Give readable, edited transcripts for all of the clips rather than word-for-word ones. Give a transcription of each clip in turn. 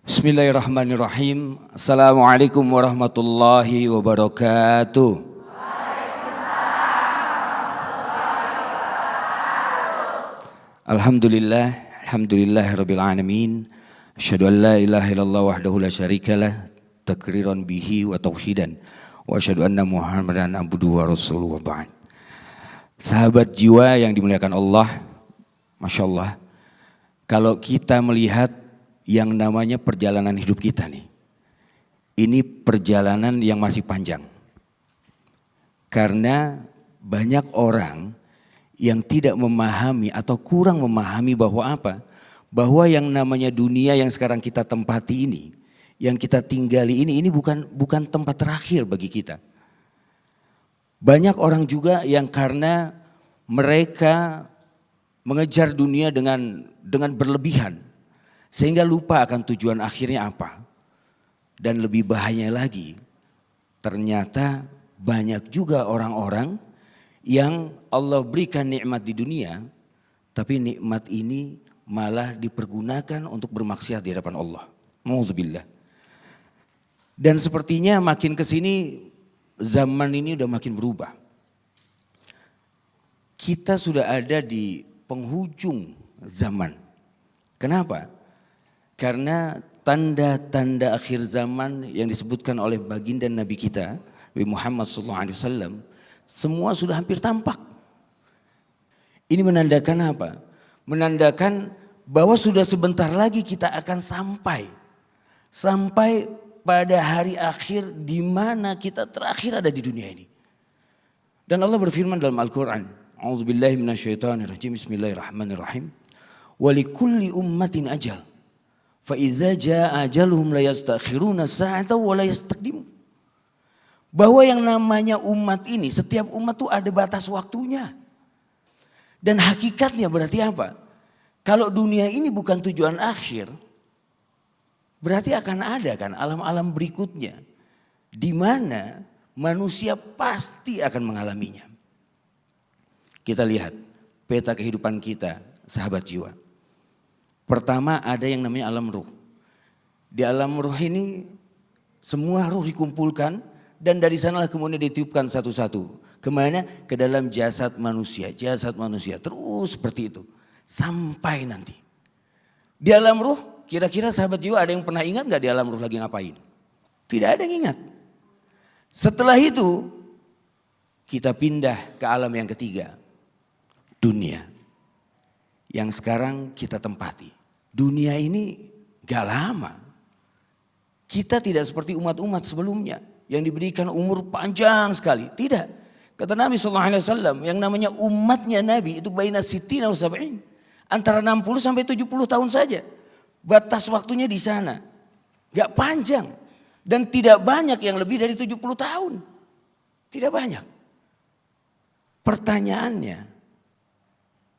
Bismillahirrahmanirrahim. Assalamualaikum warahmatullahi wabarakatuh. Alhamdulillahirabbil alamin. Asyhadu an la ilaha illallah wahdahu la syarikalah takriran bihi wa tauhidan. Wa asyhadu anna Muhammadan abduhu wa rasuluhu wa ba'd. Sahabat jiwa yang dimuliakan Allah, Masya Allah, kalau kita melihat yang namanya perjalanan hidup kita nih, ini perjalanan yang masih panjang. Karena banyak orang yang tidak memahami atau kurang memahami bahwa apa? Bahwa yang namanya dunia yang sekarang kita tempati ini, yang kita tinggali ini bukan tempat terakhir bagi kita. Banyak orang juga yang karena mereka mengejar dunia dengan berlebihan, sehingga lupa akan tujuan akhirnya apa. Dan lebih bahaya lagi, ternyata banyak juga orang-orang yang Allah berikan nikmat di dunia, tapi nikmat ini malah dipergunakan untuk bermaksiat di hadapan Allah. Ma'udzubillah. Dan sepertinya makin kesini zaman ini udah makin berubah. Kita sudah ada di penghujung zaman. Kenapa? Karena tanda-tanda akhir zaman yang disebutkan oleh baginda Nabi kita, Nabi Muhammad SAW, semua sudah hampir tampak. Ini menandakan apa? Menandakan bahwa sudah sebentar lagi kita akan sampai pada hari akhir di mana kita terakhir ada di dunia ini. Dan Allah berfirman dalam Al-Quran, A'udzubillahi minasyaitonirrajim, Bismillahirrahmanirrahim. Walikulli ummatin ajal. Fa'idza jaa ajaluhum la yastakhiruna sa'ata wa la yastaqdimun. Bahwa yang namanya umat ini, setiap umat itu ada batas waktunya. Dan hakikatnya berarti apa? Kalau dunia ini bukan tujuan akhir, berarti akan ada kan alam-alam berikutnya, di mana manusia pasti akan mengalaminya. Kita lihat peta kehidupan kita, sahabat jiwa. Pertama ada yang namanya alam ruh. Di alam ruh ini semua ruh dikumpulkan dan dari sanalah kemudian ditiupkan satu-satu. Kemana? Ke dalam jasad manusia terus seperti itu. Sampai nanti. Di alam ruh kira-kira sahabat jiwa ada yang pernah ingat gak di alam ruh lagi ngapain? Tidak ada yang ingat. Setelah itu kita pindah ke alam yang ketiga. Dunia. Yang sekarang kita tempati. Dunia ini gak lama. Kita tidak seperti umat-umat sebelumnya yang diberikan umur panjang sekali. Tidak. Kata Nabi SAW, yang namanya umatnya Nabi itu baina sittina wa sab'in. Antara 60 sampai 70 tahun saja. Batas waktunya di sana. Gak panjang. Dan tidak banyak yang lebih dari 70 tahun. Tidak banyak. Pertanyaannya,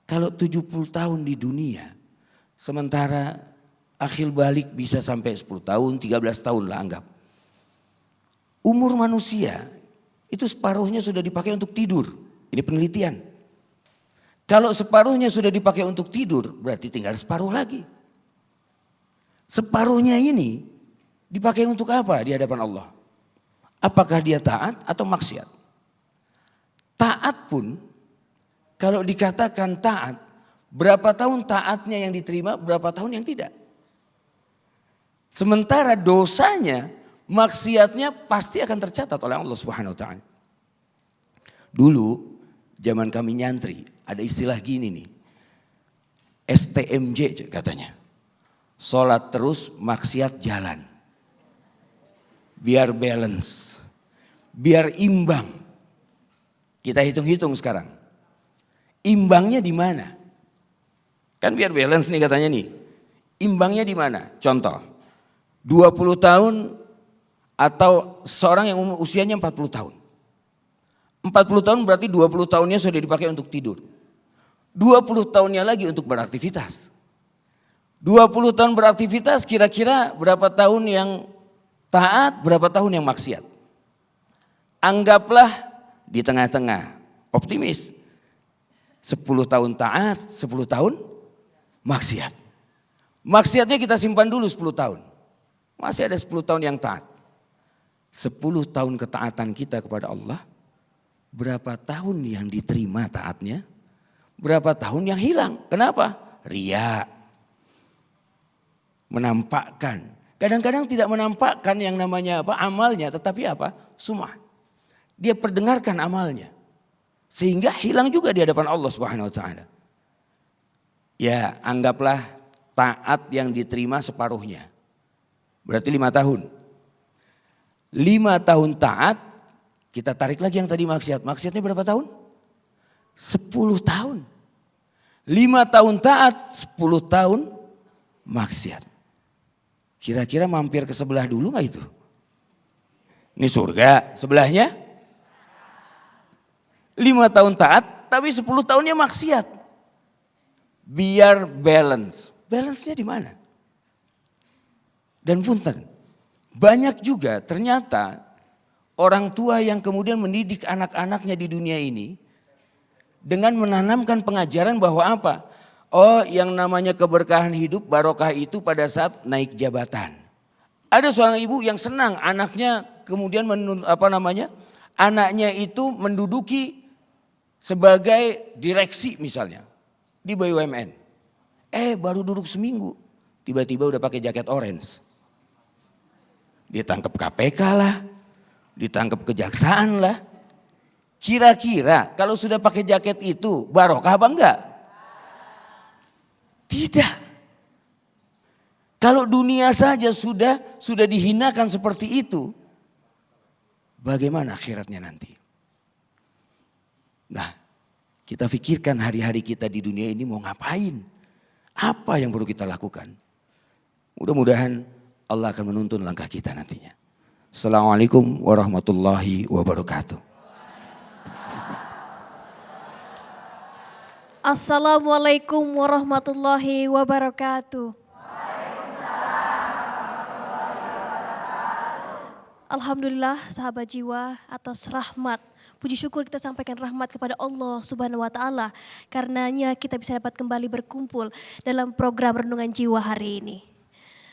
kalau 70 tahun di dunia, sementara akhir balik bisa sampai 10 tahun, 13 tahun lah anggap. Umur manusia itu separuhnya sudah dipakai untuk tidur. Ini penelitian. Kalau separuhnya sudah dipakai untuk tidur, berarti tinggal separuh lagi. Separuhnya ini dipakai untuk apa di hadapan Allah? Apakah dia taat atau maksiat? Taat pun, kalau dikatakan taat, berapa tahun taatnya yang diterima, berapa tahun yang tidak. Sementara dosanya, maksiatnya pasti akan tercatat oleh Allah Subhanahu wa taala. Dulu zaman kami nyantri ada istilah gini nih. STMJ katanya. Sholat terus maksiat jalan. Biar balance. Biar imbang. Kita hitung-hitung sekarang. Imbangnya di mana? Kan biar balance nih katanya nih. Imbangnya di mana? Contoh. 20 tahun atau seorang yang usianya 40 tahun. 40 tahun berarti 20 tahunnya sudah dipakai untuk tidur. 20 tahunnya lagi untuk beraktivitas. 20 tahun beraktivitas kira-kira berapa tahun yang taat, berapa tahun yang maksiat. Anggaplah di tengah-tengah, optimis. 10 tahun taat, 10 tahun maksiat. Maksiatnya kita simpan dulu 10 tahun. Masih ada 10 tahun yang taat. 10 tahun ketaatan kita kepada Allah, berapa tahun yang diterima taatnya, berapa tahun yang hilang. Kenapa? Ria. Menampakkan. Kadang-kadang tidak menampakkan yang namanya apa amalnya, tetapi apa? Sum'ah. Dia perdengarkan amalnya. Sehingga hilang juga di hadapan Allah Subhanahu wa taala. Ya, anggaplah taat yang diterima separuhnya. Berarti 5 tahun. 5 tahun taat, kita tarik lagi yang tadi maksiat. Maksiatnya berapa tahun? 10 tahun. 5 tahun taat, 10 tahun maksiat. Kira-kira mampir ke sebelah dulu gak itu? Ini surga, sebelahnya 5 tahun taat, tapi 10 tahunnya maksiat. Biar balance. Balance-nya di mana? Dan punten, banyak juga ternyata orang tua yang kemudian mendidik anak-anaknya di dunia ini dengan menanamkan pengajaran bahwa apa? Oh, yang namanya keberkahan hidup, barokah itu pada saat naik jabatan. Ada seorang ibu yang senang anaknya kemudian anaknya itu menduduki sebagai direksi misalnya di BUMN. Baru duduk seminggu, tiba-tiba udah pakai jaket orange. Ditangkap KPK lah, ditangkap kejaksaan lah. Kira-kira kalau sudah pakai jaket itu barokah apa enggak? Tidak. Kalau dunia saja sudah dihinakan seperti itu, bagaimana akhiratnya nanti? Nah, kita pikirkan hari-hari kita di dunia ini mau ngapain? Apa yang perlu kita lakukan? Mudah-mudahan Allah akan menuntun langkah kita nantinya. Assalamualaikum warahmatullahi wabarakatuh. Assalamualaikum warahmatullahi wabarakatuh. Alhamdulillah sahabat jiwa atas rahmat. Puji syukur kita sampaikan rahmat kepada Allah Subhanahu wa taala. Karenanya kita bisa dapat kembali berkumpul dalam program Renungan Jiwa hari ini.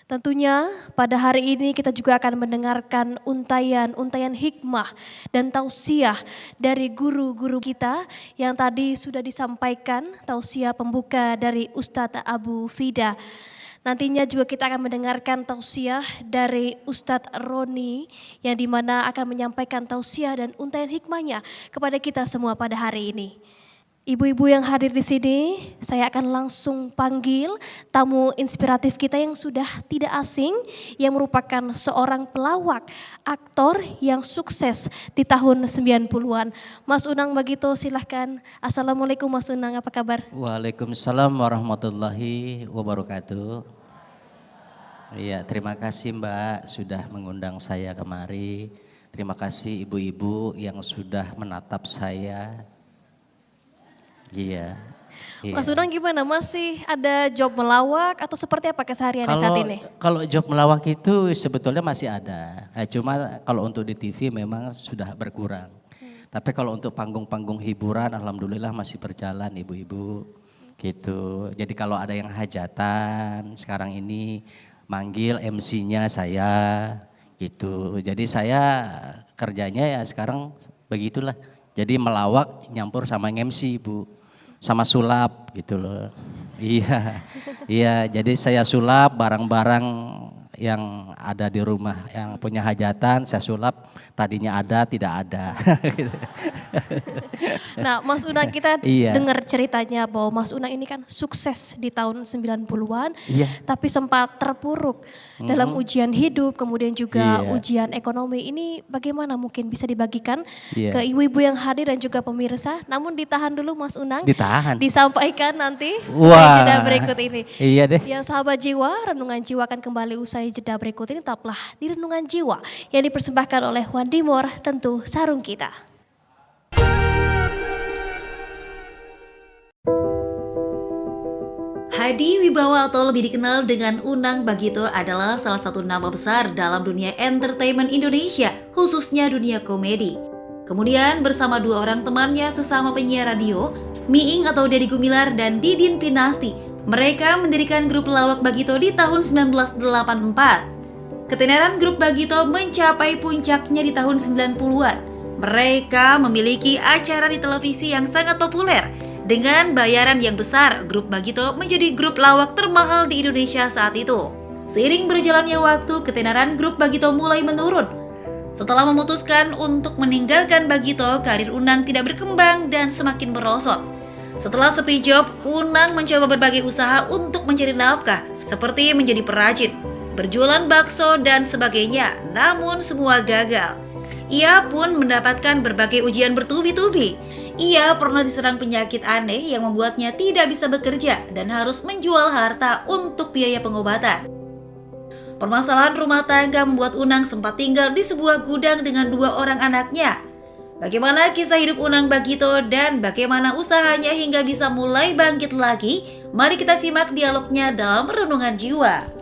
Tentunya pada hari ini kita juga akan mendengarkan untayan hikmah dan tausiah dari guru-guru kita yang tadi sudah disampaikan tausiah pembuka dari Ustadz Abu Fida. Nantinya juga kita akan mendengarkan tausiah dari Ustadz Roni yang dimana akan menyampaikan tausiah dan untayan hikmahnya kepada kita semua pada hari ini. Ibu-ibu yang hadir di sini, saya akan langsung panggil tamu inspiratif kita yang sudah tidak asing, yang merupakan seorang pelawak, aktor yang sukses di tahun 90-an. Mas Unang Bagito, silahkan. Assalamualaikum Mas Unang, apa kabar? Waalaikumsalam warahmatullahi wabarakatuh. Iya, terima kasih Mbak sudah mengundang saya kemari. Terima kasih ibu-ibu yang sudah menatap saya. Iya. Mas Unang gimana? Masih ada job melawak atau seperti apa kesehariannya saat ini? Kalau job melawak itu sebetulnya masih ada. Cuma kalau untuk di TV memang sudah berkurang. Tapi kalau untuk panggung-panggung hiburan alhamdulillah masih berjalan ibu-ibu. Gitu. Jadi kalau ada yang hajatan sekarang ini manggil MC-nya saya gitu. Jadi saya kerjanya ya sekarang begitulah. Jadi melawak nyampur sama MC ibu. Sama sulap gitu loh. Iya, iya. Jadi saya sulap barang-barang yang ada di rumah yang punya hajatan saya sulap. Tadinya ada tidak ada. Nah Mas Unang kita dengar ceritanya bahwa Mas Unang ini kan sukses di tahun 90-an. Iya. Tapi sempat terpuruk dalam ujian hidup kemudian juga ujian ekonomi. Ini bagaimana mungkin bisa dibagikan ke ibu-ibu yang hadir dan juga pemirsa. Namun ditahan dulu Mas Unang. Ditahan. Disampaikan nanti usai jeda berikut ini. Iya deh. Ya sahabat jiwa, Renungan Jiwa akan kembali usai jeda berikut ini. Tetaplah di Renungan Jiwa yang dipersembahkan oleh Wandi Mor, tentu sarung kita. Hadi Wibawa atau lebih dikenal dengan Unang Bagito adalah salah satu nama besar dalam dunia entertainment Indonesia, khususnya dunia komedi. Kemudian bersama dua orang temannya sesama penyiar radio, Miing atau Deddy Gumilar dan Didin Pinasti, mereka mendirikan grup pelawak Bagito di tahun 1984. Ketenaran grup Bagito mencapai puncaknya di tahun 90-an. Mereka memiliki acara di televisi yang sangat populer. Dengan bayaran yang besar, grup Bagito menjadi grup lawak termahal di Indonesia saat itu. Seiring berjalannya waktu, ketenaran grup Bagito mulai menurun. Setelah memutuskan untuk meninggalkan Bagito, karir Unang tidak berkembang dan semakin merosot. Setelah sepi job, Unang mencoba berbagai usaha untuk mencari nafkah, seperti menjadi perajin, berjualan bakso, dan sebagainya. Namun semua gagal. Ia pun mendapatkan berbagai ujian bertubi-tubi. Ia pernah diserang penyakit aneh yang membuatnya tidak bisa bekerja dan harus menjual harta untuk biaya pengobatan. Permasalahan rumah tangga membuat Unang sempat tinggal di sebuah gudang dengan 2 orang anaknya. Bagaimana kisah hidup Unang Bagito dan bagaimana usahanya hingga bisa mulai bangkit lagi? Mari kita simak dialognya dalam Renungan Jiwa.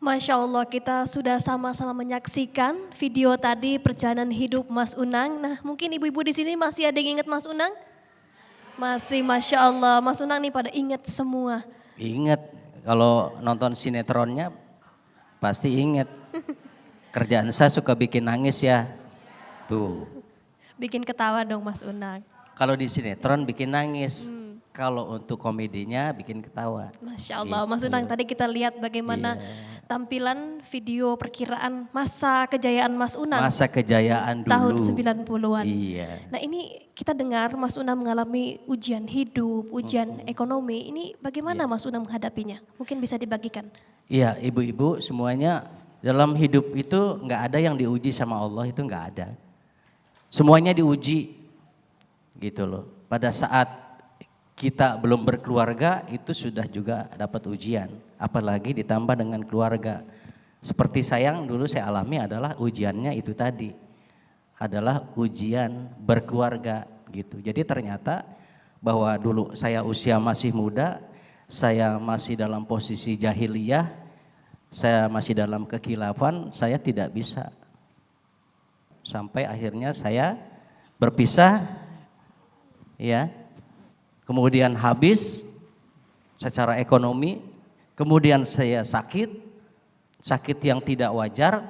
Masya Allah, kita sudah sama-sama menyaksikan video tadi perjalanan hidup Mas Unang. Nah, mungkin ibu-ibu di sini masih ada yang ingat Mas Unang? Masih, Masya Allah. Mas Unang nih pada ingat semua. Ingat, kalau nonton sinetronnya pasti ingat. Kerjaan saya suka bikin nangis ya. Tuh. Bikin ketawa dong Mas Unang. Kalau di sinetron bikin nangis. Kalau untuk komedinya bikin ketawa. Masya Allah, Mas Unang tadi kita lihat bagaimana tampilan video perkiraan masa kejayaan Mas Unang. Masa kejayaan dulu. Tahun 90-an. Iya. Nah ini kita dengar Mas Unang mengalami ujian hidup, ujian ekonomi. Ini bagaimana Mas Unang menghadapinya? Mungkin bisa dibagikan. Iya, ibu-ibu semuanya dalam hidup itu nggak ada yang diuji sama Allah, itu nggak ada. Semuanya diuji gitu loh. Pada saat kita belum berkeluarga itu sudah juga dapat ujian, apalagi ditambah dengan keluarga. Seperti dulu saya alami adalah ujiannya itu tadi, adalah ujian berkeluarga gitu. Jadi ternyata bahwa dulu saya usia masih muda, saya masih dalam posisi jahiliyah, saya masih dalam kekhilafan, saya tidak bisa. Sampai akhirnya saya berpisah ya. Kemudian habis secara ekonomi, kemudian saya sakit yang tidak wajar,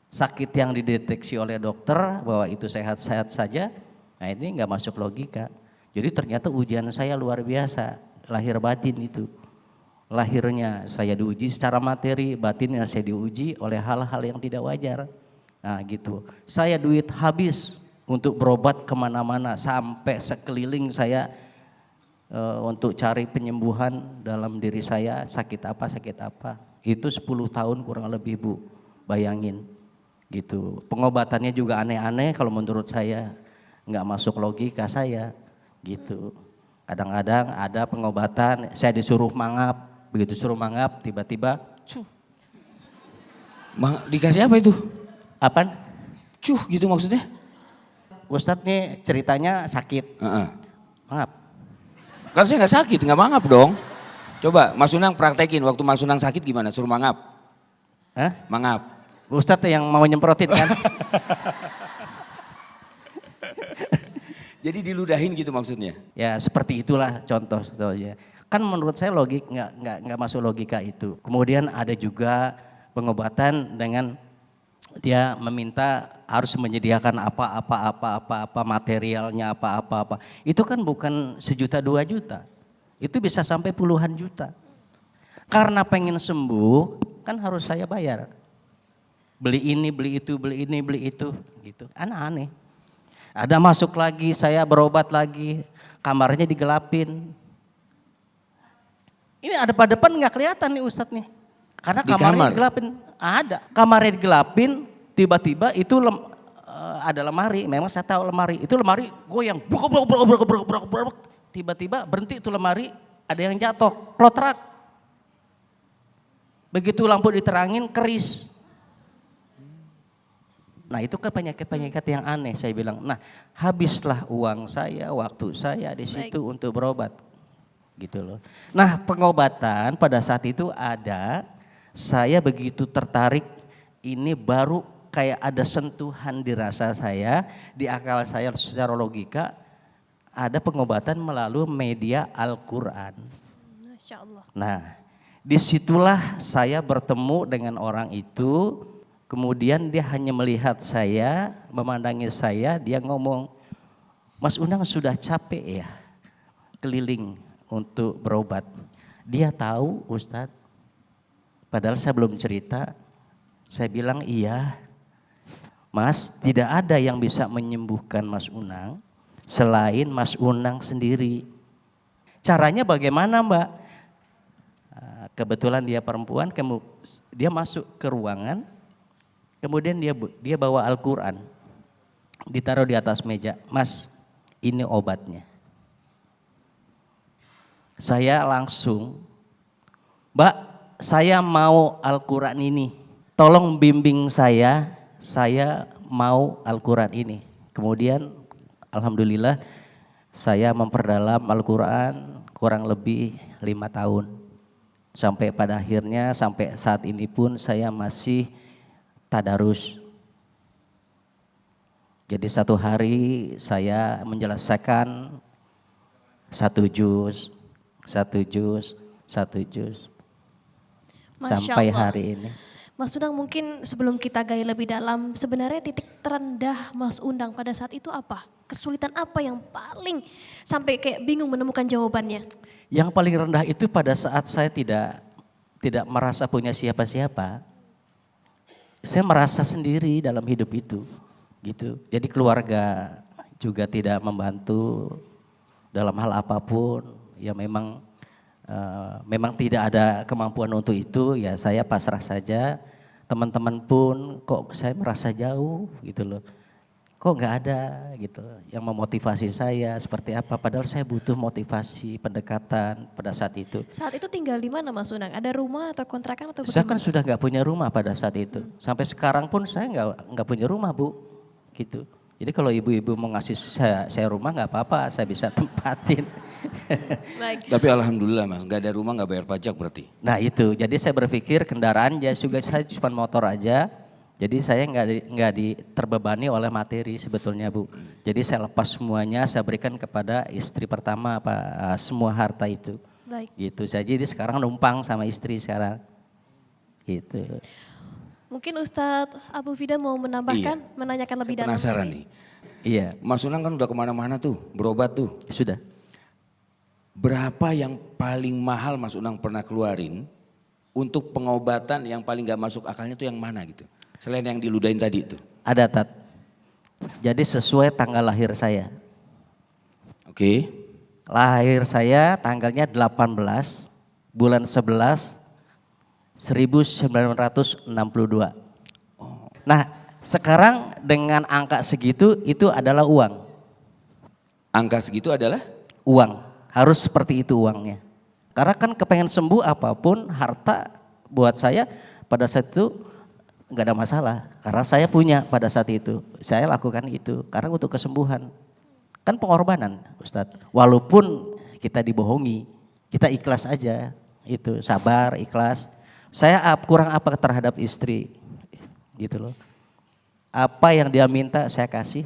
sakit yang dideteksi oleh dokter bahwa itu sehat-sehat saja. Nah ini nggak masuk logika. Jadi ternyata ujian saya luar biasa, lahir batin itu. Lahirnya saya diuji secara materi, batinnya saya diuji oleh hal-hal yang tidak wajar. Nah gitu, saya duit habis untuk berobat kemana-mana sampai sekeliling saya untuk cari penyembuhan dalam diri saya, sakit apa. Itu 10 tahun kurang lebih Bu, bayangin gitu. Pengobatannya juga aneh-aneh kalau menurut saya, nggak masuk logika saya gitu. Kadang-kadang ada pengobatan, saya disuruh mangap, begitu suruh mangap tiba-tiba Dikasih apa itu? apaan? Cuh gitu maksudnya? Ustadz nih ceritanya sakit, mangap. Kan saya nggak sakit, nggak mangap dong. Coba Mas Unang praktekin waktu Mas Unang sakit gimana? Suruh mangap. Hah? Mangap. Ustadz yang mau nyemprotin kan? Jadi diludahin gitu maksudnya? Ya seperti itulah contohnya. Kan menurut saya nggak masuk logika itu. Kemudian ada juga pengobatan dengan dia meminta harus menyediakan apa materialnya apa. Itu kan bukan 1 juta 2 juta. Itu bisa sampai puluhan juta. Karena pengen sembuh kan harus saya bayar. Beli ini, beli itu, beli ini, beli itu gitu. Aneh-aneh. Ada masuk lagi, saya berobat lagi, kamarnya digelapin. Ini ada pada depan nggak kelihatan nih Ustadz nih. Karena kamarnya digelapin. Ada. Kamarnya digelapin, tiba-tiba itu ada lemari. Memang saya tahu lemari. Itu lemari goyang. Brok. Tiba-tiba berhenti itu lemari, ada yang jatuh. Plotrak. Begitu lampu diterangin, keris. Nah itu kan penyakit-penyakit yang aneh saya bilang. Nah habislah uang saya, waktu saya di situ untuk berobat. Gitu loh. Nah pengobatan pada saat itu ada, saya begitu tertarik, ini baru kayak ada sentuhan di rasa saya, di akal saya secara logika, ada pengobatan melalui media Al-Quran. Masya Allah. Nah, disitulah saya bertemu dengan orang itu. Kemudian dia hanya melihat saya, memandangi saya, dia ngomong, Mas Unang sudah capek ya keliling untuk berobat. Dia tahu Ustadz, padahal saya belum cerita. Saya bilang iya, Mas, tidak ada yang bisa menyembuhkan Mas Unang selain Mas Unang sendiri. Caranya bagaimana Mbak? Kebetulan dia perempuan, dia masuk ke ruangan, kemudian dia bawa Al-Quran, ditaruh di atas meja. Mas, ini obatnya. Saya langsung, Mbak, saya mau Al-Quran ini. Tolong bimbing saya mau Al-Quran ini. Kemudian alhamdulillah saya memperdalam Al-Quran kurang lebih 5 tahun. Sampai pada akhirnya, sampai saat ini pun saya masih tadarus. Jadi satu hari saya menyelesaikan 1 juz. Masya Sampai Allah. hari ini. Mas Unang, mungkin sebelum kita gali lebih dalam, sebenarnya titik terendah Mas Unang pada saat itu apa? Kesulitan apa yang paling sampai kayak bingung menemukan jawabannya? Yang paling rendah itu pada saat saya tidak merasa punya siapa-siapa. Saya merasa sendiri dalam hidup itu, gitu. Jadi keluarga juga tidak membantu dalam hal apapun. Ya memang tidak ada kemampuan untuk itu. Ya saya pasrah saja. Teman-teman pun kok saya merasa jauh, gitu loh. Kok nggak ada gitu yang memotivasi saya seperti apa. Padahal saya butuh motivasi, pendekatan pada saat itu. Saat itu tinggal di mana Mas Unang? Ada rumah atau kontrakan atau Saya kan bagaimana? sudah nggak punya rumah pada saat itu. Sampai sekarang pun saya nggak punya rumah Bu, gitu. Jadi kalau ibu-ibu mau ngasih saya rumah nggak apa-apa, saya bisa tempatin. Baik. Tapi alhamdulillah Mas, nggak ada rumah nggak bayar pajak berarti. Nah itu, jadi saya berpikir kendaraan juga saya cuma motor aja. Jadi saya nggak terbebani oleh materi sebetulnya Bu. Jadi saya lepas semuanya, saya berikan kepada istri pertama semua harta itu. Baik. Gitu saja. Jadi sekarang numpang sama istri sekarang. Gitu. Mungkin Ustadz Abu Fida mau menambahkan, menanyakan lebih dalam. Penasaran lagi. nih. Iya, Mas Unang kan udah kemana-mana tuh, berobat tuh. sudah. Berapa yang paling mahal Mas Unang pernah keluarin untuk pengobatan yang paling gak masuk akalnya tuh yang mana gitu? Selain yang diludahin tadi itu. Ada Tat. Jadi sesuai tanggal lahir saya. Oke. Lahir saya tanggalnya 18 bulan 11 1962. Nah sekarang dengan angka segitu itu adalah uang. Angka segitu adalah? Uang, harus seperti itu uangnya. Karena kan kepengen sembuh apapun harta buat saya pada saat itu nggak ada masalah. Karena saya punya pada saat itu, saya lakukan itu karena untuk kesembuhan. Kan pengorbanan Ustadz, walaupun kita dibohongi, kita ikhlas aja, itu sabar, ikhlas. Saya kurang apa terhadap istri, gitu loh. Apa yang dia minta saya kasih,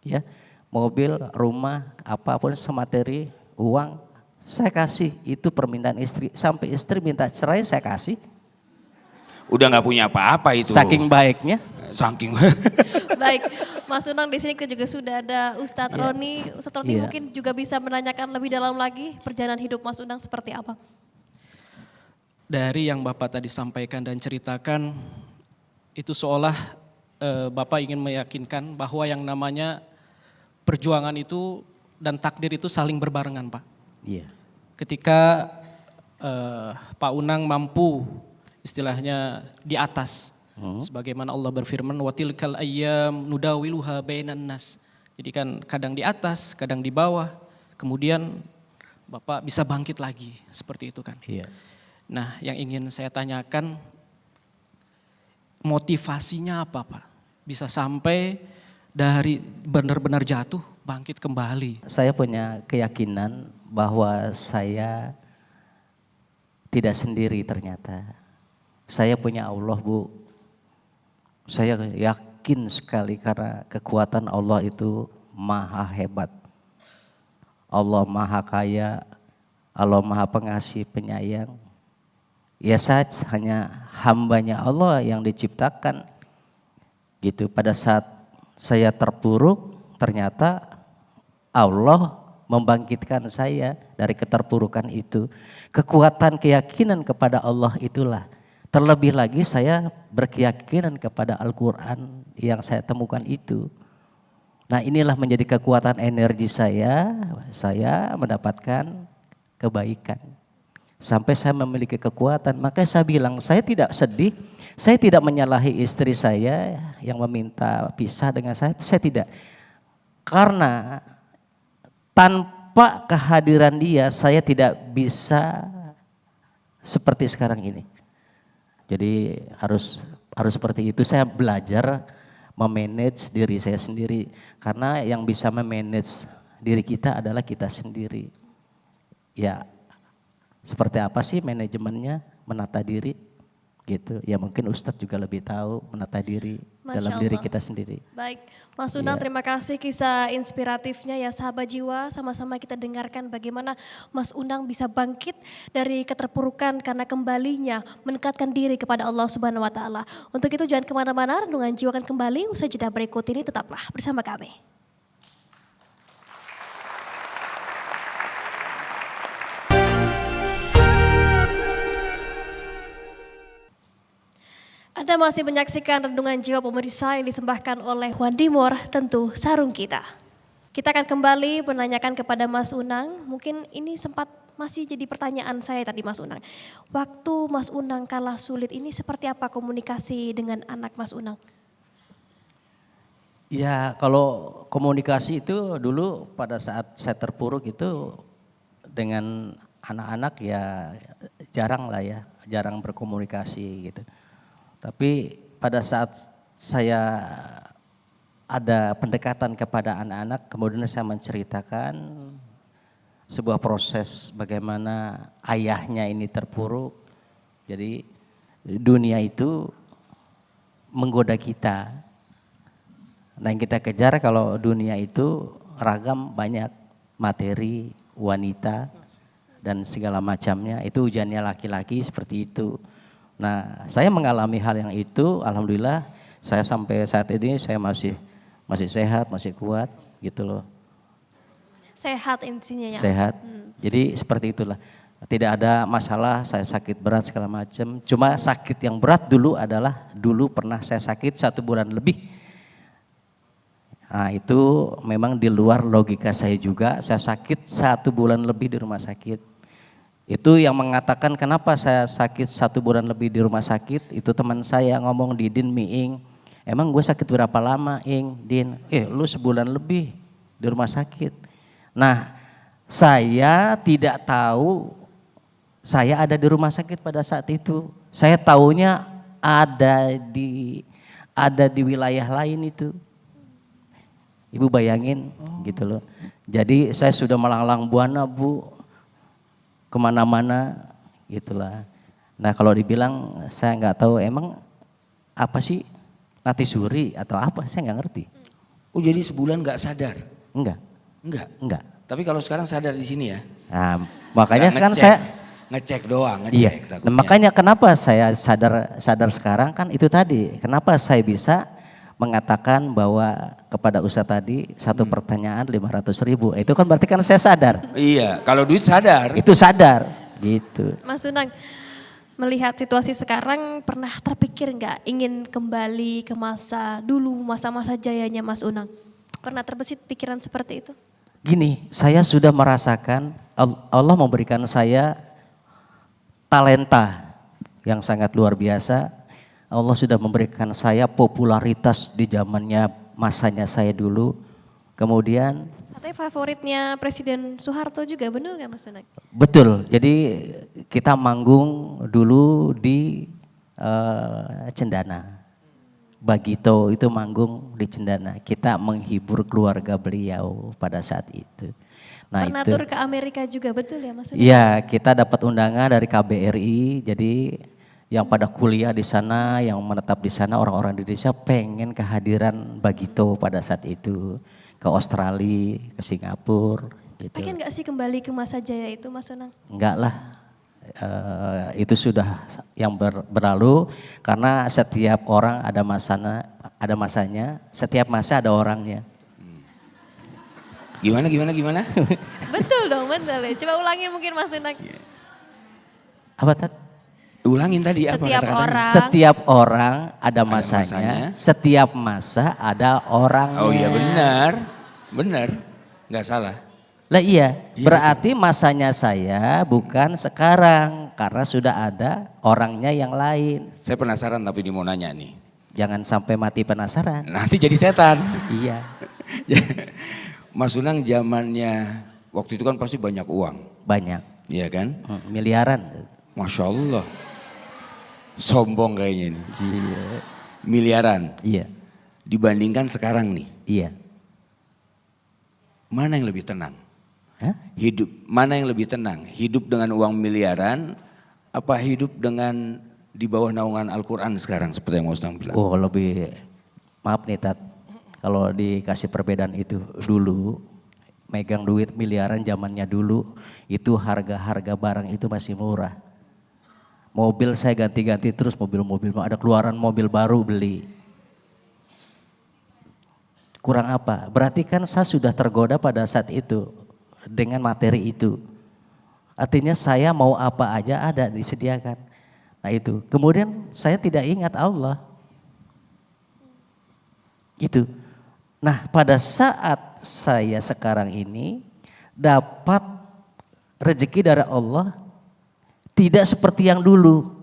ya mobil, rumah, apapun semateri, uang, saya kasih. Itu permintaan istri, sampai istri minta cerai saya kasih. Udah gak punya apa-apa itu. Saking baiknya. Saking. Baik, Mas Unang, di sini kita juga sudah ada Ustadz Roni. Ustadz Roni mungkin juga bisa menanyakan lebih dalam lagi perjalanan hidup Mas Unang seperti apa. Dari yang Bapak tadi sampaikan dan ceritakan, itu seolah Bapak ingin meyakinkan bahwa yang namanya perjuangan itu dan takdir itu saling berbarengan Pak. Iya. Ketika Pak Unang mampu istilahnya di atas. Sebagaimana Allah berfirman, watilkal ayyam nudawiluha bainan nas. Jadi kan kadang di atas, kadang di bawah. Kemudian Bapak bisa bangkit lagi, seperti itu kan. Iya. Nah, yang ingin saya tanyakan, motivasinya apa Pak? Bisa sampai dari benar-benar jatuh, bangkit kembali. Saya punya keyakinan bahwa saya tidak sendiri ternyata. Saya punya Allah Bu. Saya yakin sekali karena kekuatan Allah itu maha hebat. Allah Maha Kaya, Allah Maha Pengasih Penyayang. Ya saya hanya hambanya Allah yang diciptakan gitu. Pada saat saya terpuruk, ternyata Allah membangkitkan saya dari keterpurukan itu. Kekuatan keyakinan kepada Allah itulah. Terlebih lagi saya berkeyakinan kepada Al-Quran yang saya temukan itu. Nah inilah menjadi kekuatan energi saya mendapatkan kebaikan. Sampai saya memiliki kekuatan, makanya saya bilang saya tidak sedih, saya tidak menyalahi istri saya yang meminta pisah dengan saya tidak. Karena tanpa kehadiran dia saya tidak bisa seperti sekarang ini. Jadi harus seperti itu. Saya belajar memanage diri saya sendiri. Karena yang bisa memanage diri kita adalah kita sendiri. Ya seperti apa sih manajemennya menata diri gitu. Ya mungkin Ustadz juga lebih tahu menata diri dalam diri kita sendiri. Baik, Mas Unang terima kasih kisah inspiratifnya ya sahabat jiwa. Sama-sama kita dengarkan bagaimana Mas Unang bisa bangkit dari keterpurukan karena kembalinya mendekatkan diri kepada Allah Subhanahu Wa Taala. Untuk itu jangan kemana-mana, Renungan Jiwa akan kembali usai jeda berikut ini, tetaplah bersama kami. Anda masih menyaksikan Renungan Jiwa Pemirsa yang disembahkan oleh Juan Dimor, tentu sarung kita. Kita akan kembali menanyakan kepada Mas Unang, mungkin ini sempat masih jadi pertanyaan saya tadi Mas Unang. Waktu Mas Unang kalah sulit ini seperti apa komunikasi dengan anak Mas Unang? Ya kalau komunikasi itu dulu pada saat saya terpuruk itu dengan anak-anak ya jarang berkomunikasi gitu. Tapi pada saat saya ada pendekatan kepada anak-anak, kemudian saya menceritakan sebuah proses bagaimana ayahnya ini terpuruk. Jadi dunia itu menggoda kita. Nah yang kita kejar kalau dunia itu ragam banyak, materi, wanita dan segala macamnya. Itu ujiannya laki-laki seperti itu. Nah, saya mengalami hal yang itu, alhamdulillah saya sampai saat ini saya masih sehat, masih kuat gitu loh. Sehat intinya ya. Sehat. Jadi seperti itulah. Tidak ada masalah, saya sakit berat segala macam. Cuma sakit yang berat dulu pernah saya sakit 1 bulan lebih. Nah, itu memang di luar logika saya juga. Saya sakit 1 bulan lebih di rumah sakit. Itu yang mengatakan kenapa saya sakit 1 bulan lebih di rumah sakit. Itu teman saya ngomong, Didin Miing, emang gue sakit berapa lama Ing, Din? Lu sebulan lebih di rumah sakit. Nah saya tidak tahu saya ada di rumah sakit pada saat itu. Saya taunya ada di wilayah lain itu. Ibu bayangin gitu loh. Jadi saya sudah melanglang buana Bu, kemana-mana gitulah. Nah kalau dibilang saya nggak tahu emang apa sih mati suri atau apa, saya nggak ngerti. Oh jadi sebulan nggak sadar? Enggak. Tapi kalau sekarang sadar di sini ya? Nah makanya nggak kan ngecek, saya ngecek doang, iya. takutnya. Nah, makanya kenapa saya sadar sekarang kan itu tadi. Kenapa saya bisa mengatakan bahwa kepada Ustadz tadi 1 pertanyaan 500.000. Itu kan berarti kan saya sadar. Iya, kalau duit sadar. Itu sadar gitu. Mas Unang, melihat situasi sekarang pernah terpikir nggak ingin kembali ke masa dulu, masa-masa jayanya Mas Unang? Pernah terbesit pikiran seperti itu? Gini, saya sudah merasakan Allah memberikan saya talenta yang sangat luar biasa. Allah sudah memberikan saya popularitas di zamannya masanya saya dulu. Kemudian Katanya favoritnya Presiden Soeharto juga, benar nggak Mas Unang? betul, jadi kita manggung dulu di Cendana. Bagito itu manggung di Cendana. Kita menghibur keluarga beliau pada saat itu. Nah, pernah itu, tur ke Amerika juga, betul ya Mas Unang? iya, kita dapat undangan dari KBRI. Jadi yang pada kuliah di sana, yang menetap di sana orang-orang di Indonesia pengen kehadiran Bagito pada saat itu. Ke Australia, ke Singapura Gitu. Pengen gak sih kembali ke masa jaya itu Mas Unang? Enggak lah. Itu sudah yang berlalu karena setiap orang ada masanya, setiap masa ada orangnya. Gimana? Betul dong, betul ya. Coba ulangin mungkin Mas Unang. Apa Tat? Ulangin tadi apa Setiap kata-katanya? orang. Setiap orang ada masanya, masanya. setiap masa ada orangnya. Oh iya benar, nggak salah. Lah iya, Iya, berarti masanya saya bukan sekarang karena sudah ada orangnya yang lain. Saya penasaran tapi ini mau nanya nih. Jangan sampai mati penasaran. Nanti jadi setan. Iya, Mas Unang zamannya waktu itu kan pasti banyak uang, banyak. iya kan? Miliaran. Masya Allah. Sombong kayaknya ini. Iya. Miliaran. Iya, Dibandingkan sekarang nih, iya. mana yang lebih tenang? Hah? Mana yang lebih tenang? Hidup dengan uang miliaran, apa hidup dengan di bawah naungan Al-Quran sekarang seperti yang Mas Unang bilang? Oh lebih, maaf nih Tat, kalau dikasih perbedaan itu dulu, megang duit miliaran zamannya dulu, itu harga-harga barang itu masih murah. Mobil saya ganti-ganti terus mobil-mobil, ada keluaran mobil baru beli. Kurang apa? Berarti kan saya sudah tergoda pada saat itu dengan materi itu. Artinya saya mau apa aja ada disediakan. Nah itu. Kemudian saya tidak ingat Allah. Itu. Nah pada saat saya sekarang ini dapat rezeki dari Allah, tidak seperti yang dulu.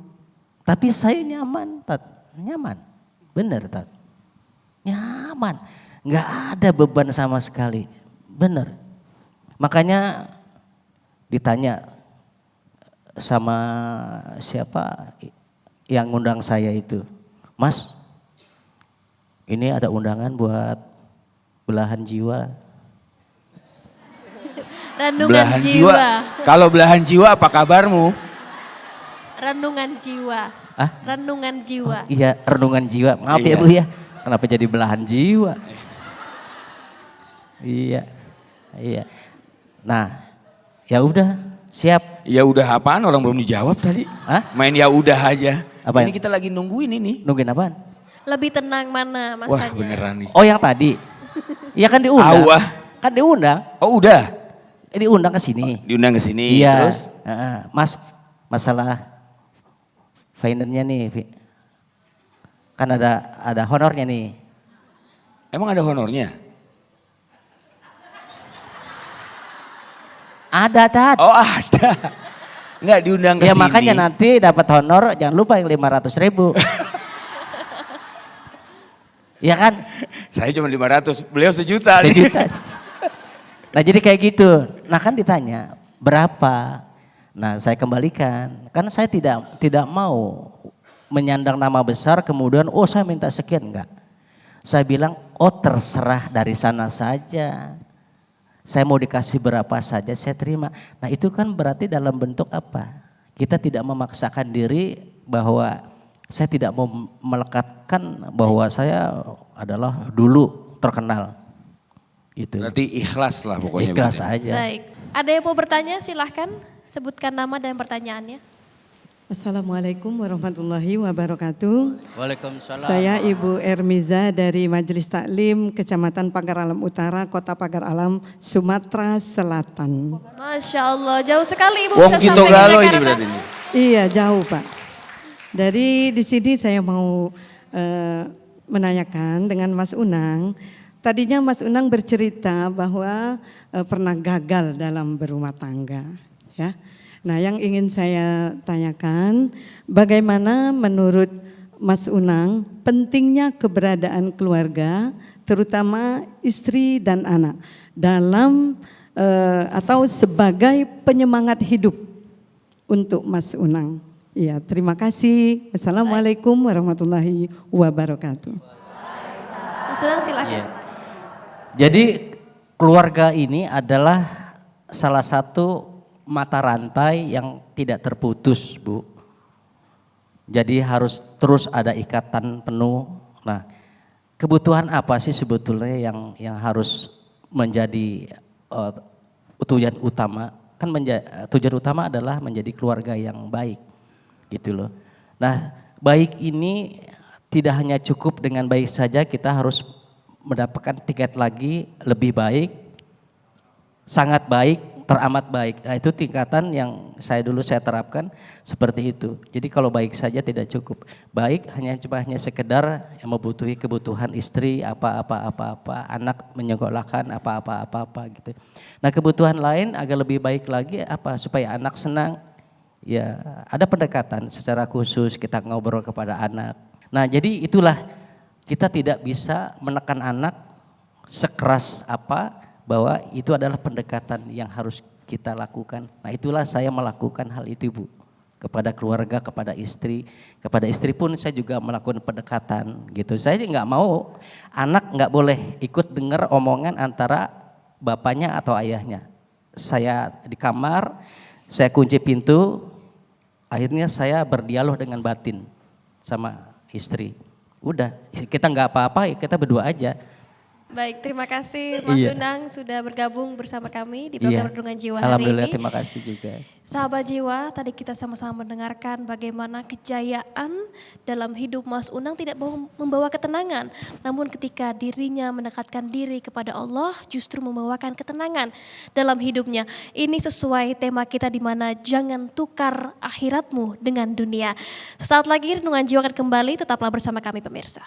Tapi saya nyaman, Tat. Nyaman. Benar, Tat. Nyaman. Nggak ada beban sama sekali. Benar. Makanya ditanya sama siapa yang ngundang saya itu. Mas, ini ada undangan buat belahan jiwa. Renungan Belahan jiwa. Kalau belahan jiwa apa kabarmu? Renungan jiwa. Ah? Renungan jiwa. Iya, renungan jiwa. Maaf Iya. ya Bu ya. Kenapa jadi belahan jiwa? Iya. Iya. Nah, ya udah, siap. Ya udah apaan orang belum dijawab tadi? Hah? Main ya udah aja. Apa Ini yang- kita lagi nungguin ini. Nungguin apaan? Lebih tenang mana Wah masanya? beneran nih. Oh yang tadi. Iya kan diundang. Awah. Kan diundang. Oh udah. Diundang ke sini. Diundang ke sini Iya. terus. Mas, masalah findernya nih. Kan ada honornya nih. Emang ada honornya? Ada Tat. Oh ada. Enggak diundang ke Ya sini. makanya nanti dapat honor jangan lupa yang 500.000. Iya kan? Saya cuma 500, beliau sejuta. nih. Sejuta. Nah jadi kayak gitu. Nah kan ditanya berapa? Nah saya kembalikan. Kan saya tidak mau menyandang nama besar kemudian oh saya minta sekian, enggak. Saya bilang oh terserah dari sana saja. Saya mau dikasih berapa saja saya terima. Nah itu kan berarti dalam bentuk apa? Kita tidak memaksakan diri bahwa saya tidak mau melekatkan bahwa saya adalah dulu terkenal. Gitu. Berarti ikhlas lah pokoknya. Ikhlas berarti. aja. Baik. Ada yang mau bertanya silahkan sebutkan nama dan pertanyaannya. Assalamualaikum warahmatullahi wabarakatuh. Waalaikumsalam. Saya Ibu Ermiza dari Majelis Taklim Kecamatan Pagar Alam Utara, Kota Pagar Alam, Sumatera Selatan. Masya Allah, jauh sekali Ibu Wong bisa Kito sampai ke Galo ini Jakarta. berarti ini. Iya jauh Pak. Dari di sini saya mau menanyakan dengan Mas Unang. Tadinya Mas Unang bercerita bahwa pernah gagal dalam berumah tangga, ya. Nah, yang ingin saya tanyakan, bagaimana menurut Mas Unang pentingnya keberadaan keluarga, terutama istri dan anak, dalam atau sebagai penyemangat hidup untuk Mas Unang. Iya, terima kasih. Assalamualaikum warahmatullahi wabarakatuh. Mas Unang silakan. Iya. Jadi keluarga ini adalah salah satu mata rantai yang tidak terputus, Bu. Jadi harus terus ada ikatan penuh. Nah, kebutuhan apa sih sebetulnya yang harus menjadi tujuan utama. Kan tujuan utama adalah menjadi keluarga yang baik gitu loh. Nah, baik ini tidak hanya cukup dengan baik saja, kita harus mendapatkan tingkat lagi lebih baik, sangat baik, teramat baik. Nah, itu tingkatan yang saya terapkan seperti itu. Jadi kalau baik saja tidak cukup. Baik hanya sekedar yang membutuhi kebutuhan istri apa-apa, anak menyekolahkan apa-apa gitu. Nah, kebutuhan lain agak lebih baik lagi supaya anak senang. Ya, ada pendekatan secara khusus kita ngobrol kepada anak. Nah, jadi itulah kita tidak bisa menekan anak sekeras bahwa itu adalah pendekatan yang harus kita lakukan. Nah, itulah saya melakukan hal itu, Bu. Kepada keluarga, kepada istri pun saya juga melakukan pendekatan gitu. Saya nggak mau anak nggak boleh ikut dengar omongan antara bapaknya atau ayahnya. Saya di kamar, saya kunci pintu, akhirnya saya berdialog dengan batin sama istri. Udah, kita nggak apa-apa, kita berdua aja. Baik, terima kasih Mas Unang sudah bergabung bersama kami di program Renungan Jiwa hari Alhamdulillah, ini. terima kasih juga. Sahabat Jiwa, tadi kita sama-sama mendengarkan bagaimana kejayaan dalam hidup Mas Unang tidak membawa ketenangan. Namun ketika dirinya mendekatkan diri kepada Allah justru membawakan ketenangan dalam hidupnya. Ini sesuai tema kita di mana jangan tukar akhiratmu dengan dunia. Sesaat lagi Renungan Jiwa akan kembali, tetaplah bersama kami pemirsa.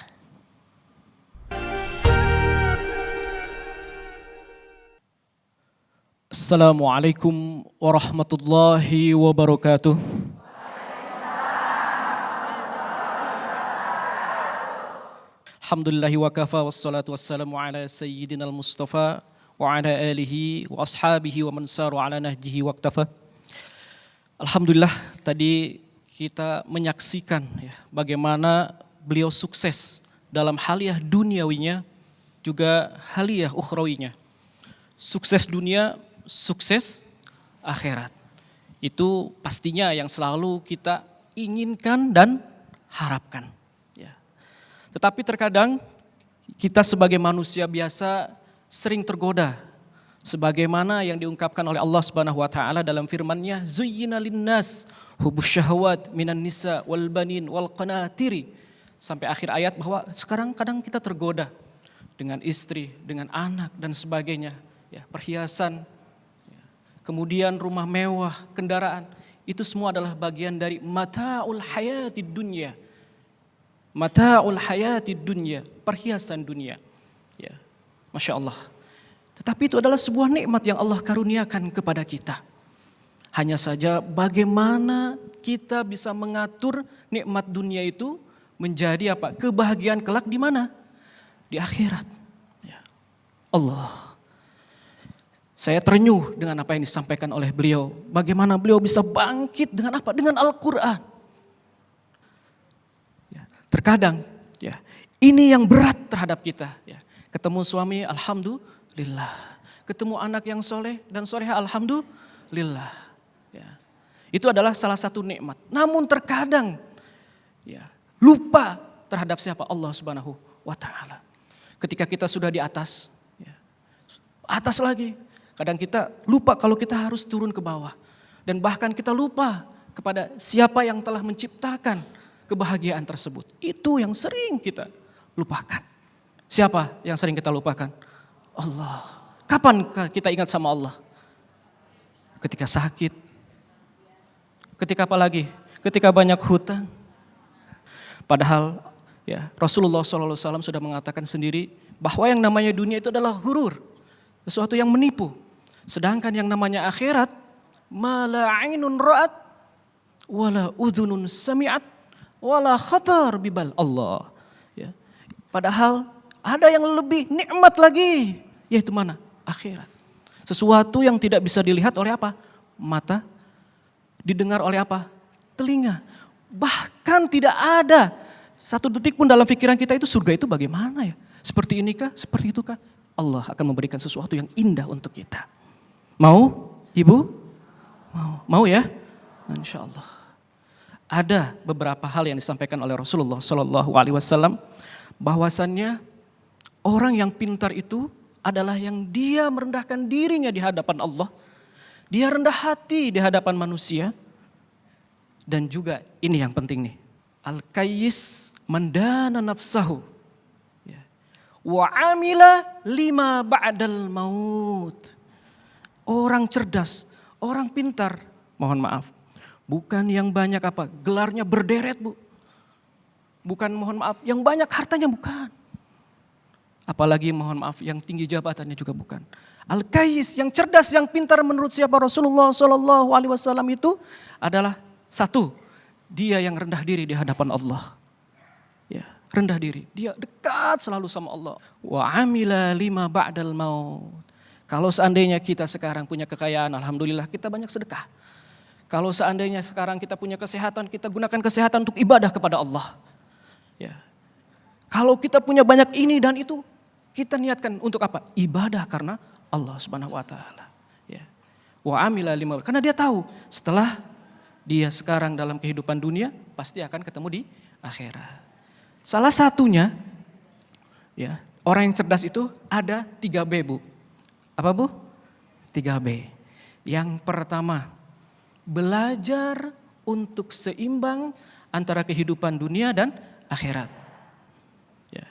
Assalamualaikum warahmatullahi wabarakatuh. Alhamdulillahi wa kafa wassalatu wassalamu ala sayyidina al-mustafa wa ala alihi wa ashabihi wa man saru ala nahjihi waqtafa. Alhamdulillah, tadi kita menyaksikan bagaimana beliau sukses dalam haliah duniawinya juga haliah ukhrawinya. Sukses dunia, sukses akhirat. Itu pastinya yang selalu kita inginkan dan harapkan. Ya. Tetapi terkadang kita sebagai manusia biasa sering tergoda. Sebagaimana yang diungkapkan oleh Allah Subhanahu wa taala dalam firman-Nya, "Zuyyina lin-nas hubbus syahawat minan nisa wal banin wal qanatiri." Sampai akhir ayat bahwa sekarang kadang kita tergoda dengan istri, dengan anak dan sebagainya, ya, perhiasan, kemudian rumah mewah, kendaraan, itu semua adalah bagian dari mata'ul hayatid dunya. Mata'ul hayatid dunya, perhiasan dunia. Ya, Masya Allah. Tetapi itu adalah sebuah nikmat yang Allah karuniakan kepada kita. Hanya saja bagaimana kita bisa mengatur nikmat dunia itu menjadi kebahagiaan kelak di mana? Di akhirat. Ya. Allah. Saya terenyuh dengan apa yang disampaikan oleh beliau. Bagaimana beliau bisa bangkit dengan apa? Dengan Al-Quran. Ya, terkadang ini yang berat terhadap kita. Ya. Ketemu suami, alhamdulillah. Ketemu anak yang soleh dan soleha, alhamdulillah. Ya. Itu adalah salah satu nikmat. Namun terkadang lupa terhadap siapa? Allah Subhanahu wa taala. Ketika kita sudah di atas, atas lagi. Kadang kita lupa kalau kita harus turun ke bawah. Dan bahkan kita lupa kepada siapa yang telah menciptakan kebahagiaan tersebut. Itu yang sering kita lupakan. Siapa yang sering kita lupakan? Allah. Kapan kita ingat sama Allah? Ketika sakit. Ketika apa lagi? Ketika banyak hutang. Padahal Rasulullah SAW sudah mengatakan sendiri bahwa yang namanya dunia itu adalah ghurur. Sesuatu yang menipu. Sedangkan yang namanya akhirat, mala ainun ra'at, wala udhunun sami'at, wala khatar bibal Allah. Ya. Padahal ada yang lebih nikmat lagi, yaitu mana? Akhirat. Sesuatu yang tidak bisa dilihat oleh apa? Mata, didengar oleh apa? Telinga. Bahkan tidak ada satu detik pun dalam pikiran kita itu surga itu bagaimana ya? Seperti inikah? Seperti itukah? Allah akan memberikan sesuatu yang indah untuk kita. Mau, Ibu? Mau ya? Insya Allah. Ada beberapa hal yang disampaikan oleh Rasulullah SAW bahwasannya orang yang pintar itu adalah yang dia merendahkan dirinya di hadapan Allah Dia rendah hati di hadapan manusia. Dan juga ini yang penting nih. Al-Kayyis mandana nafsahu. Ya. Wa amila lima ba'dal maut. Orang cerdas, orang pintar, mohon maaf. Bukan yang banyak gelarnya berderet, Bu. Bukan mohon maaf yang banyak hartanya, bukan. Apalagi mohon maaf yang tinggi jabatannya juga bukan. Al-Kayyis yang cerdas, yang pintar menurut siapa? Rasulullah SAW itu adalah satu, dia yang rendah diri di hadapan Allah. Ya, rendah diri. Dia dekat selalu sama Allah. Wa amila lima ba'dal maut. Kalau seandainya kita sekarang punya kekayaan, alhamdulillah kita banyak sedekah. Kalau seandainya sekarang kita punya kesehatan, kita gunakan kesehatan untuk ibadah kepada Allah. Ya. Kalau kita punya banyak ini dan itu, kita niatkan untuk apa? Ibadah karena Allah Subhanahu wa taala. Ya. Wa amila lima, karena dia tahu setelah dia sekarang dalam kehidupan dunia pasti akan ketemu di akhirat. Salah satunya ya, orang yang cerdas itu ada 3B, Bu. Apa, Bu? 3B. Yang pertama, belajar untuk seimbang antara kehidupan dunia dan akhirat. Ya.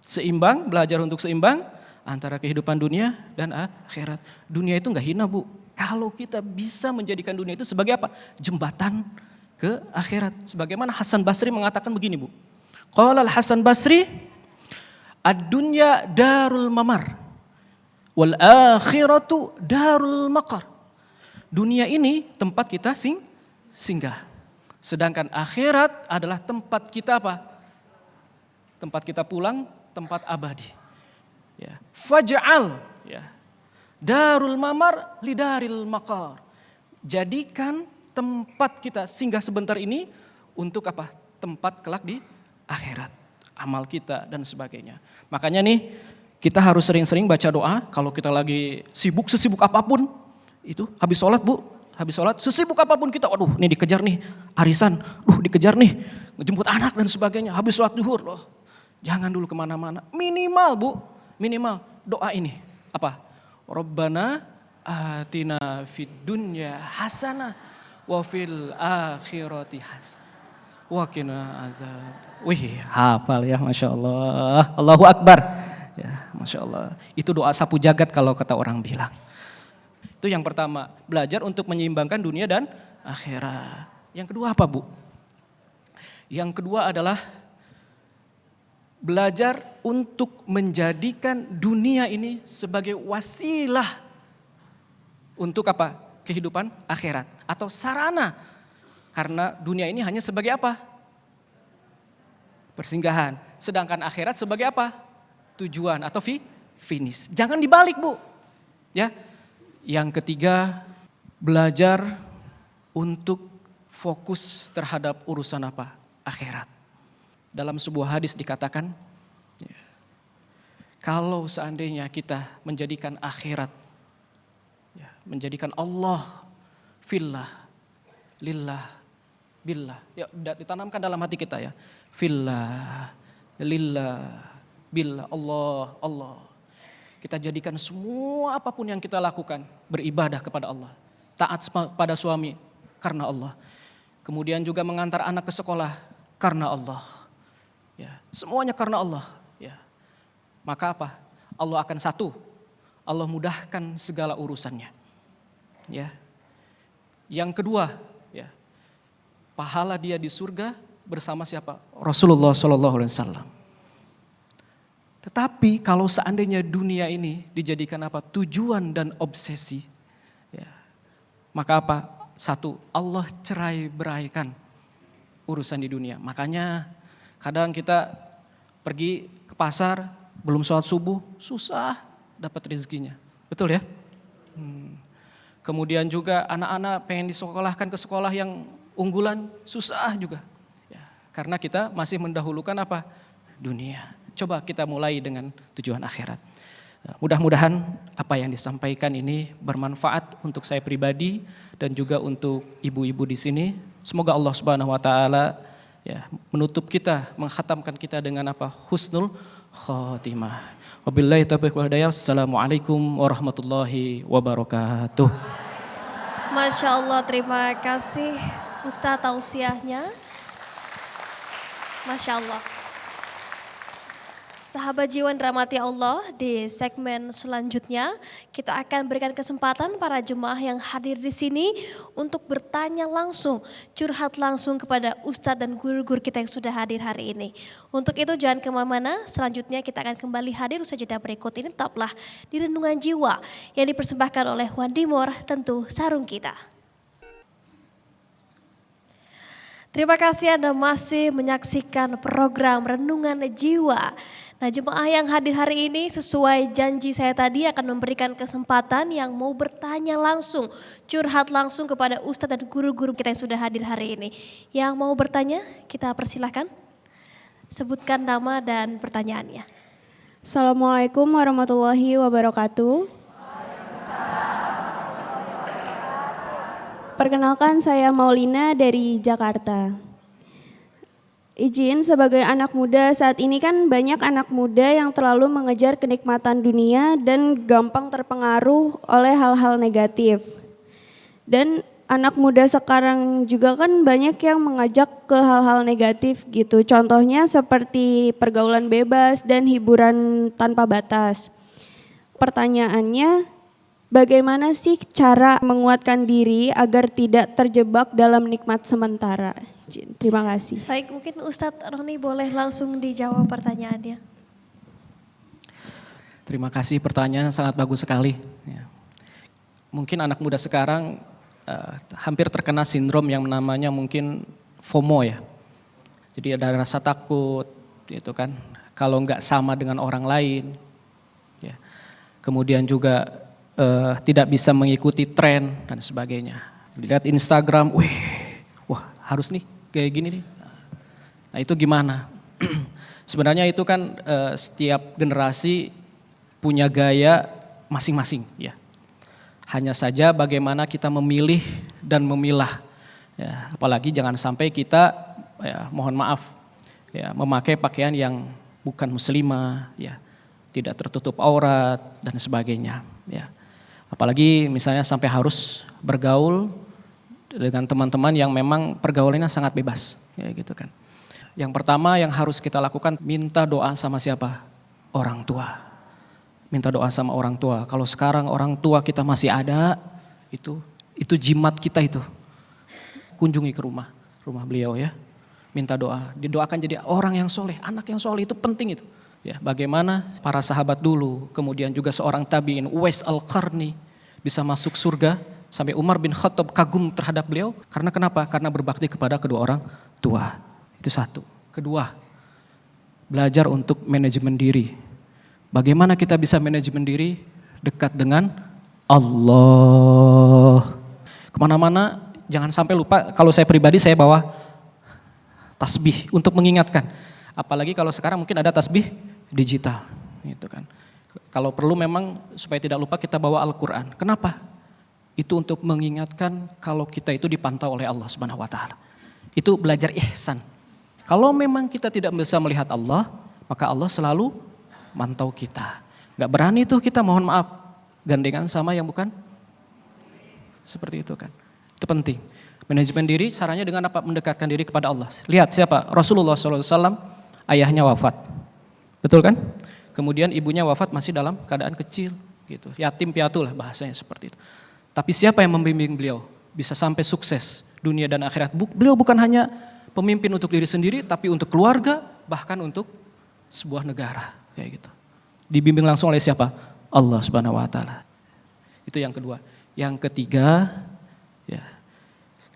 Seimbang, belajar untuk seimbang antara kehidupan dunia dan akhirat. Dunia itu enggak hina, Bu. Kalau kita bisa menjadikan dunia itu sebagai apa? Jembatan ke akhirat. Sebagaimana Hasan Basri mengatakan begini, Bu. Qala Hasan Basri, ad-dunya darul mamar wal akhiratu darul maqar. Dunia ini tempat kita singgah. Sedangkan akhirat adalah tempat kita apa? Tempat kita pulang, tempat abadi. Ya. Faj'al ya. Darul mamar lidaril maqar. Jadikan tempat kita singgah sebentar ini untuk apa? Tempat kelak di akhirat. Amal kita dan sebagainya. Makanya nih kita harus sering-sering baca doa kalau kita lagi sibuk, sesibuk apapun. Itu habis sholat, Bu, habis sholat sesibuk apapun kita, waduh nih dikejar nih arisan, dikejar nih ngejemput anak dan sebagainya, habis sholat zuhur loh. Jangan dulu kemana-mana, minimal, Bu, minimal doa ini apa? Rabbana atina fid dunya hasanah wa fil akhirati hasanah wa qina adzab. Wih, hafal ya, Masya Allah, Allahu Akbar ya, Masya Allah. Itu doa sapu jagat kalau kata orang bilang. Itu yang pertama, belajar untuk menyeimbangkan dunia dan akhirat. Yang kedua apa, Bu? Yang kedua adalah belajar untuk menjadikan dunia ini sebagai wasilah untuk apa? Kehidupan akhirat atau sarana. Karena dunia ini hanya sebagai apa? Persinggahan. Sedangkan akhirat sebagai apa? Tujuan atau finish. Jangan dibalik, Bu. Ya. Yang ketiga, belajar untuk fokus terhadap urusan apa? Akhirat. Dalam sebuah hadis dikatakan, ya, kalau seandainya kita menjadikan akhirat, ya, menjadikan Allah, fillah, lillah, billah, ya, ditanamkan dalam hati kita ya, fillah, lillah, billah, Allah, Allah. Kita jadikan semua apapun yang kita lakukan beribadah kepada Allah. Taat pada suami karena Allah. Kemudian juga mengantar anak ke sekolah karena Allah. Ya, semuanya karena Allah. Ya. Maka apa? Allah akan satu. Allah mudahkan segala urusannya. Ya. Yang kedua, ya, pahala dia di surga bersama siapa? Rasulullah SAW. Tetapi kalau seandainya dunia ini dijadikan apa? Tujuan dan obsesi. Ya. Maka apa? Satu, Allah cerai beraikan urusan di dunia. Makanya kadang kita pergi ke pasar, belum sholat subuh, susah dapat rezekinya. Betul ya? Kemudian juga anak-anak pengen disekolahkan ke sekolah yang unggulan, susah juga. Ya. Karena kita masih mendahulukan apa? Dunia. Coba kita mulai dengan tujuan akhirat. Mudah-mudahan apa yang disampaikan ini bermanfaat untuk saya pribadi dan juga untuk ibu-ibu di sini. Semoga Allah Subhanahu wa taala ya menutup kita, mengkhatamkan kita dengan apa? Husnul khatimah. Wabillahi taufiq wal hidayah. Assalamualaikum warahmatullahi wabarakatuh. Masya Allah, terima kasih Ustadz tausiahnya. Masya Allah. Sahabat jiwa yang dirahmati Allah, di segmen selanjutnya kita akan berikan kesempatan para jemaah yang hadir di sini untuk bertanya langsung, curhat langsung kepada Ustadz dan guru-guru kita yang sudah hadir hari ini. Untuk itu jangan kemana-mana, selanjutnya kita akan kembali hadir usai jeda berikut ini. Tetaplah di Renungan Jiwa yang dipersembahkan oleh Wan Dimor, tentu sarung kita. Terima kasih Anda masih menyaksikan program Renungan Jiwa. Nah, jemaah yang hadir hari ini sesuai janji saya tadi akan memberikan kesempatan yang mau bertanya langsung, curhat langsung kepada Ustadz dan guru-guru kita yang sudah hadir hari ini. Yang mau bertanya, kita persilahkan. Sebutkan nama dan pertanyaannya. Assalamualaikum warahmatullahi wabarakatuh. Perkenalkan, saya Maulina dari Jakarta. Izin, sebagai anak muda saat ini kan banyak anak muda yang terlalu mengejar kenikmatan dunia dan gampang terpengaruh oleh hal-hal negatif. Dan anak muda sekarang juga kan banyak yang mengajak ke hal-hal negatif gitu. Contohnya seperti pergaulan bebas dan hiburan tanpa batas. Pertanyaannya, bagaimana sih cara menguatkan diri agar tidak terjebak dalam nikmat sementara? Terima kasih. Baik, mungkin Ustadz Roni boleh langsung dijawab pertanyaannya. Terima kasih, pertanyaan sangat bagus sekali. Ya. Mungkin anak muda sekarang hampir terkena sindrom yang namanya mungkin FOMO ya. Jadi ada rasa takut gitu kan, kalau nggak sama dengan orang lain. Ya. Kemudian juga tidak bisa mengikuti tren dan sebagainya. Dilihat Instagram, wah harus nih kayak gini nih. Nah itu gimana? Sebenarnya itu kan setiap generasi punya gaya masing-masing ya. Hanya saja bagaimana kita memilih dan memilah. Ya, apalagi jangan sampai kita ya, mohon maaf ya, memakai pakaian yang bukan muslimah ya, tidak tertutup aurat dan sebagainya ya. Apalagi misalnya sampai harus bergaul dengan teman-teman yang memang pergaulannya sangat bebas, ya gitu kan. Yang pertama yang harus kita lakukan, minta doa sama siapa? Orang tua. Minta doa sama orang tua. Kalau sekarang orang tua kita masih ada, itu jimat kita itu. Kunjungi ke rumah beliau ya. Minta doa, didoakan jadi orang yang soleh, anak yang soleh, itu penting itu. Ya, bagaimana para sahabat dulu, kemudian juga seorang tabi'in, Uwais Al-Qarni, bisa masuk surga. Sampai Umar bin Khattab kagum terhadap beliau. Karena kenapa? Karena berbakti kepada kedua orang tua. Itu satu. Kedua, belajar untuk manajemen diri. Bagaimana kita bisa manajemen diri? Dekat dengan Allah. Kemana-mana jangan sampai lupa. Kalau saya pribadi saya bawa tasbih untuk mengingatkan. Apalagi kalau sekarang mungkin ada tasbih digital. Gitu kan. Kalau perlu memang supaya tidak lupa kita bawa Al-Quran. Kenapa? Itu untuk mengingatkan kalau kita itu dipantau oleh Allah Subhanahu wa taala. Itu belajar ihsan. Kalau memang kita tidak bisa melihat Allah, maka Allah selalu mantau kita. Gak berani tuh kita mohon maaf gandengan sama yang bukan seperti itu kan. Itu penting. Manajemen diri caranya dengan apa? Mendekatkan diri kepada Allah. Lihat siapa? Rasulullah SAW, ayahnya wafat. Betul kan? Kemudian ibunya wafat masih dalam keadaan kecil gitu. Yatim piatu lah bahasanya seperti itu. Tapi siapa yang membimbing beliau? Bisa sampai sukses dunia dan akhirat. Beliau bukan hanya pemimpin untuk diri sendiri, tapi untuk keluarga, bahkan untuk sebuah negara. Kayak gitu. Dibimbing langsung oleh siapa? Allah Subhanahu wa taala. Itu yang kedua. Yang ketiga, ya,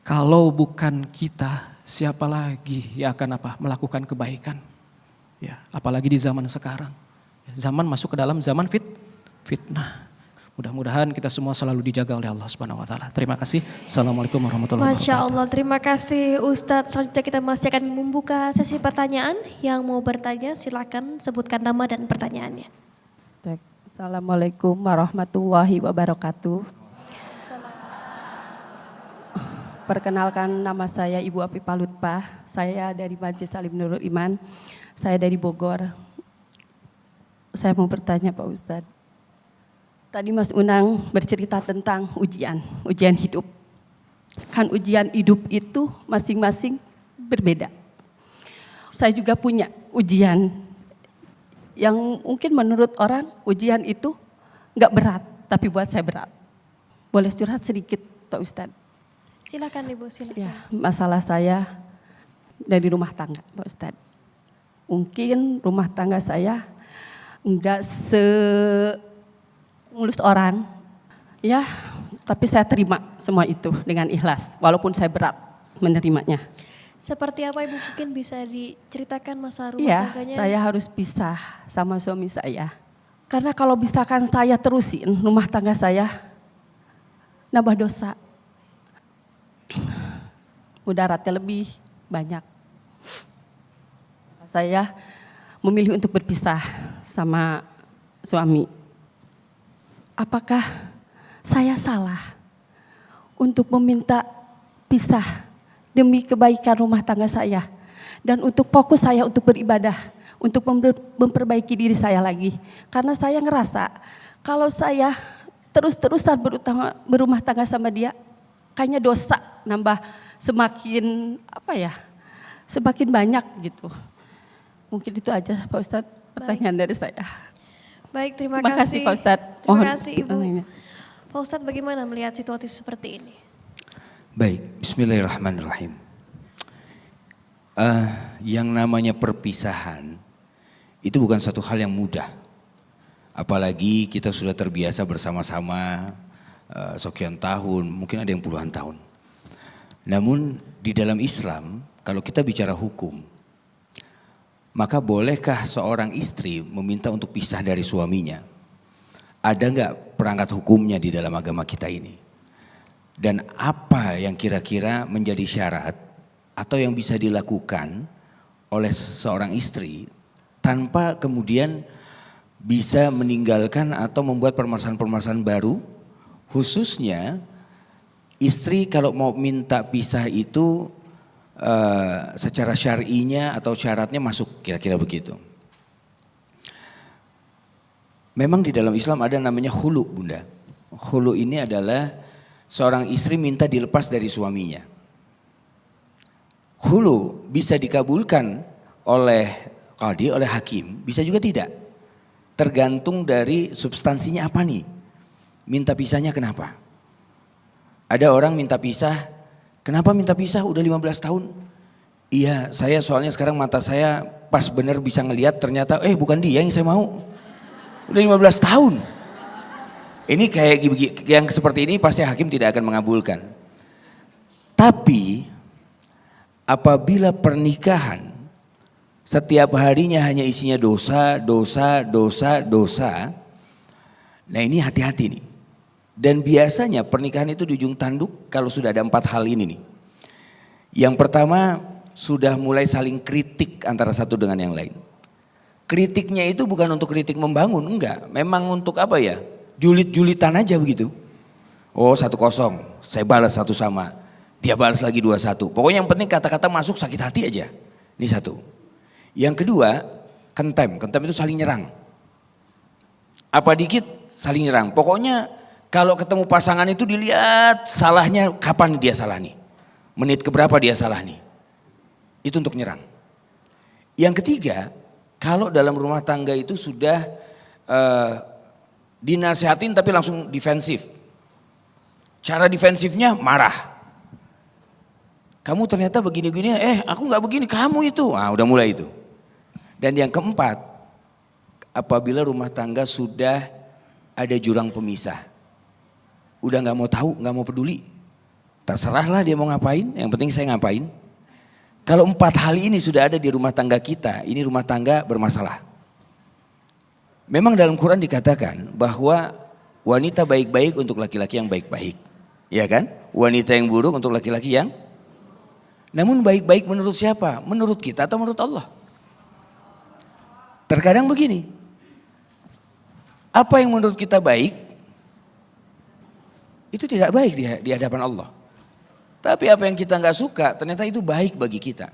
kalau bukan kita, siapa lagi yang akan melakukan kebaikan? Ya, apalagi di zaman sekarang. Zaman masuk ke dalam zaman fitnah. Mudah-mudahan kita semua selalu dijaga oleh Allah Subhanahu wa taala. Terima kasih. Assalamualaikum warahmatullahi wabarakatuh. Masya Allah, terima kasih Ustadz. Selanjutnya kita masih akan membuka sesi pertanyaan. Yang mau bertanya silakan sebutkan nama dan pertanyaannya. Assalamualaikum warahmatullahi wabarakatuh. Perkenalkan, nama saya Ibu Apipah Lutpah. Saya dari Majelis Alim Nurul Iman. Saya dari Bogor. Saya mau bertanya Pak Ustadz. Tadi Mas Unang bercerita tentang ujian hidup. Kan ujian hidup itu masing-masing berbeda. Saya juga punya ujian yang mungkin menurut orang ujian itu nggak berat, tapi buat saya berat. Boleh curhat sedikit Pak Ustadz? Silakan Ibu, silakan. Ya, masalah saya dari rumah tangga Pak Ustadz. Mungkin rumah tangga saya nggak semulus orang, ya, tapi saya terima semua itu dengan ikhlas, walaupun saya berat menerimanya. Seperti apa Ibu, mungkin bisa diceritakan masa rumah Iya, tangganya? saya harus pisah sama suami saya. Karena kalau misalkan saya terusin rumah tangga saya, nambah dosa. Mudaratnya lebih banyak. Saya memilih untuk berpisah sama suami. Apakah saya salah untuk meminta pisah demi kebaikan rumah tangga saya dan untuk fokus saya untuk beribadah, untuk memperbaiki diri saya lagi? Karena saya ngerasa kalau saya terus-terusan berumah tangga sama dia, kayaknya dosa nambah semakin semakin banyak gitu. Mungkin itu aja Pak Ustadz pertanyaan dari saya. Baik, terima Terima kasih, kasih. Pak Ustadz. Terima Mohon kasih Ibu. pertanyaannya. Pak Ustadz, bagaimana melihat situasi seperti ini? Baik, bismillahirrahmanirrahim. Yang namanya perpisahan itu bukan satu hal yang mudah. Apalagi kita sudah terbiasa bersama-sama sekian tahun, mungkin ada yang puluhan tahun. Namun di dalam Islam, kalau kita bicara hukum, maka bolehkah seorang istri meminta untuk pisah dari suaminya? Ada nggak perangkat hukumnya di dalam agama kita ini? Dan apa yang kira-kira menjadi syarat atau yang bisa dilakukan oleh seorang istri tanpa kemudian bisa meninggalkan atau membuat permasalahan-permasalahan baru? Khususnya istri kalau mau minta pisah itu secara syar'inya atau syaratnya masuk, kira-kira begitu. Memang di dalam Islam ada namanya khulu, Bunda. Khulu ini adalah seorang istri minta dilepas dari suaminya. Khulu bisa dikabulkan oleh qadhi, oleh hakim, bisa juga tidak. Tergantung dari substansinya apa nih. Minta pisahnya kenapa? Ada orang minta pisah. Kenapa minta pisah? Udah 15 tahun. Iya, saya soalnya sekarang mata saya pas bener bisa ngelihat ternyata bukan dia yang saya mau. Udah 15 tahun. Ini kayak yang seperti ini pasti hakim tidak akan mengabulkan. Tapi apabila pernikahan setiap harinya hanya isinya dosa, nah ini hati-hati nih. Dan biasanya pernikahan itu di ujung tanduk kalau sudah ada 4 hal ini nih. Yang pertama sudah mulai saling kritik antara satu dengan yang lain. Kritiknya itu bukan untuk kritik membangun, enggak. Memang untuk apa ya? Julit-julitan aja begitu. Oh 1-0, saya balas 1 sama. Dia balas lagi 2-1. Pokoknya yang penting kata-kata masuk sakit hati aja. Ini satu. Yang kedua kentem. Kentem itu saling nyerang. Apa dikit saling nyerang. Pokoknya kalau ketemu pasangan itu dilihat salahnya kapan dia salah nih. Menit keberapa dia salah nih. Itu untuk nyerang. Yang ketiga, kalau dalam rumah tangga itu sudah dinasehatin tapi langsung defensif. Cara defensifnya marah. Kamu ternyata begini-begini, aku gak begini, kamu itu. Udah mulai itu. Dan yang keempat, apabila rumah tangga sudah ada jurang pemisah. Udah gak mau tahu, gak mau peduli. Terserahlah dia mau ngapain, yang penting saya ngapain. Kalau 4 hal ini sudah ada di rumah tangga kita, ini rumah tangga bermasalah. Memang dalam Quran dikatakan bahwa wanita baik-baik untuk laki-laki yang baik-baik. Ya kan? Wanita yang buruk untuk laki-laki yang... Namun baik-baik menurut siapa? Menurut kita atau menurut Allah? Terkadang begini. Apa yang menurut kita baik, itu tidak baik di hadapan Allah. Tapi apa yang kita nggak suka ternyata itu baik bagi kita.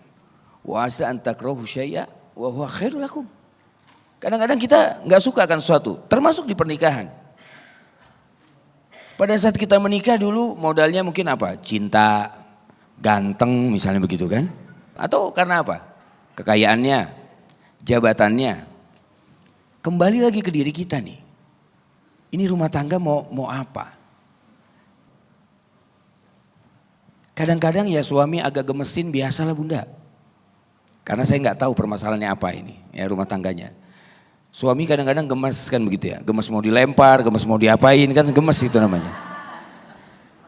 Wa asa an takrahu syai'a wa huwa khairul lakum. Kadang-kadang kita nggak suka akan sesuatu, termasuk di pernikahan. Pada saat kita menikah dulu modalnya mungkin apa? Cinta, ganteng misalnya begitu kan? Atau karena apa? Kekayaannya, jabatannya. Kembali lagi ke diri kita nih. Ini rumah tangga mau apa? Kadang-kadang ya suami agak gemesin, biasalah bunda. Karena saya nggak tahu permasalahannya apa ini ya rumah tangganya. Suami kadang-kadang gemes kan begitu ya. Gemes mau dilempar, gemes mau diapain kan gemes itu namanya.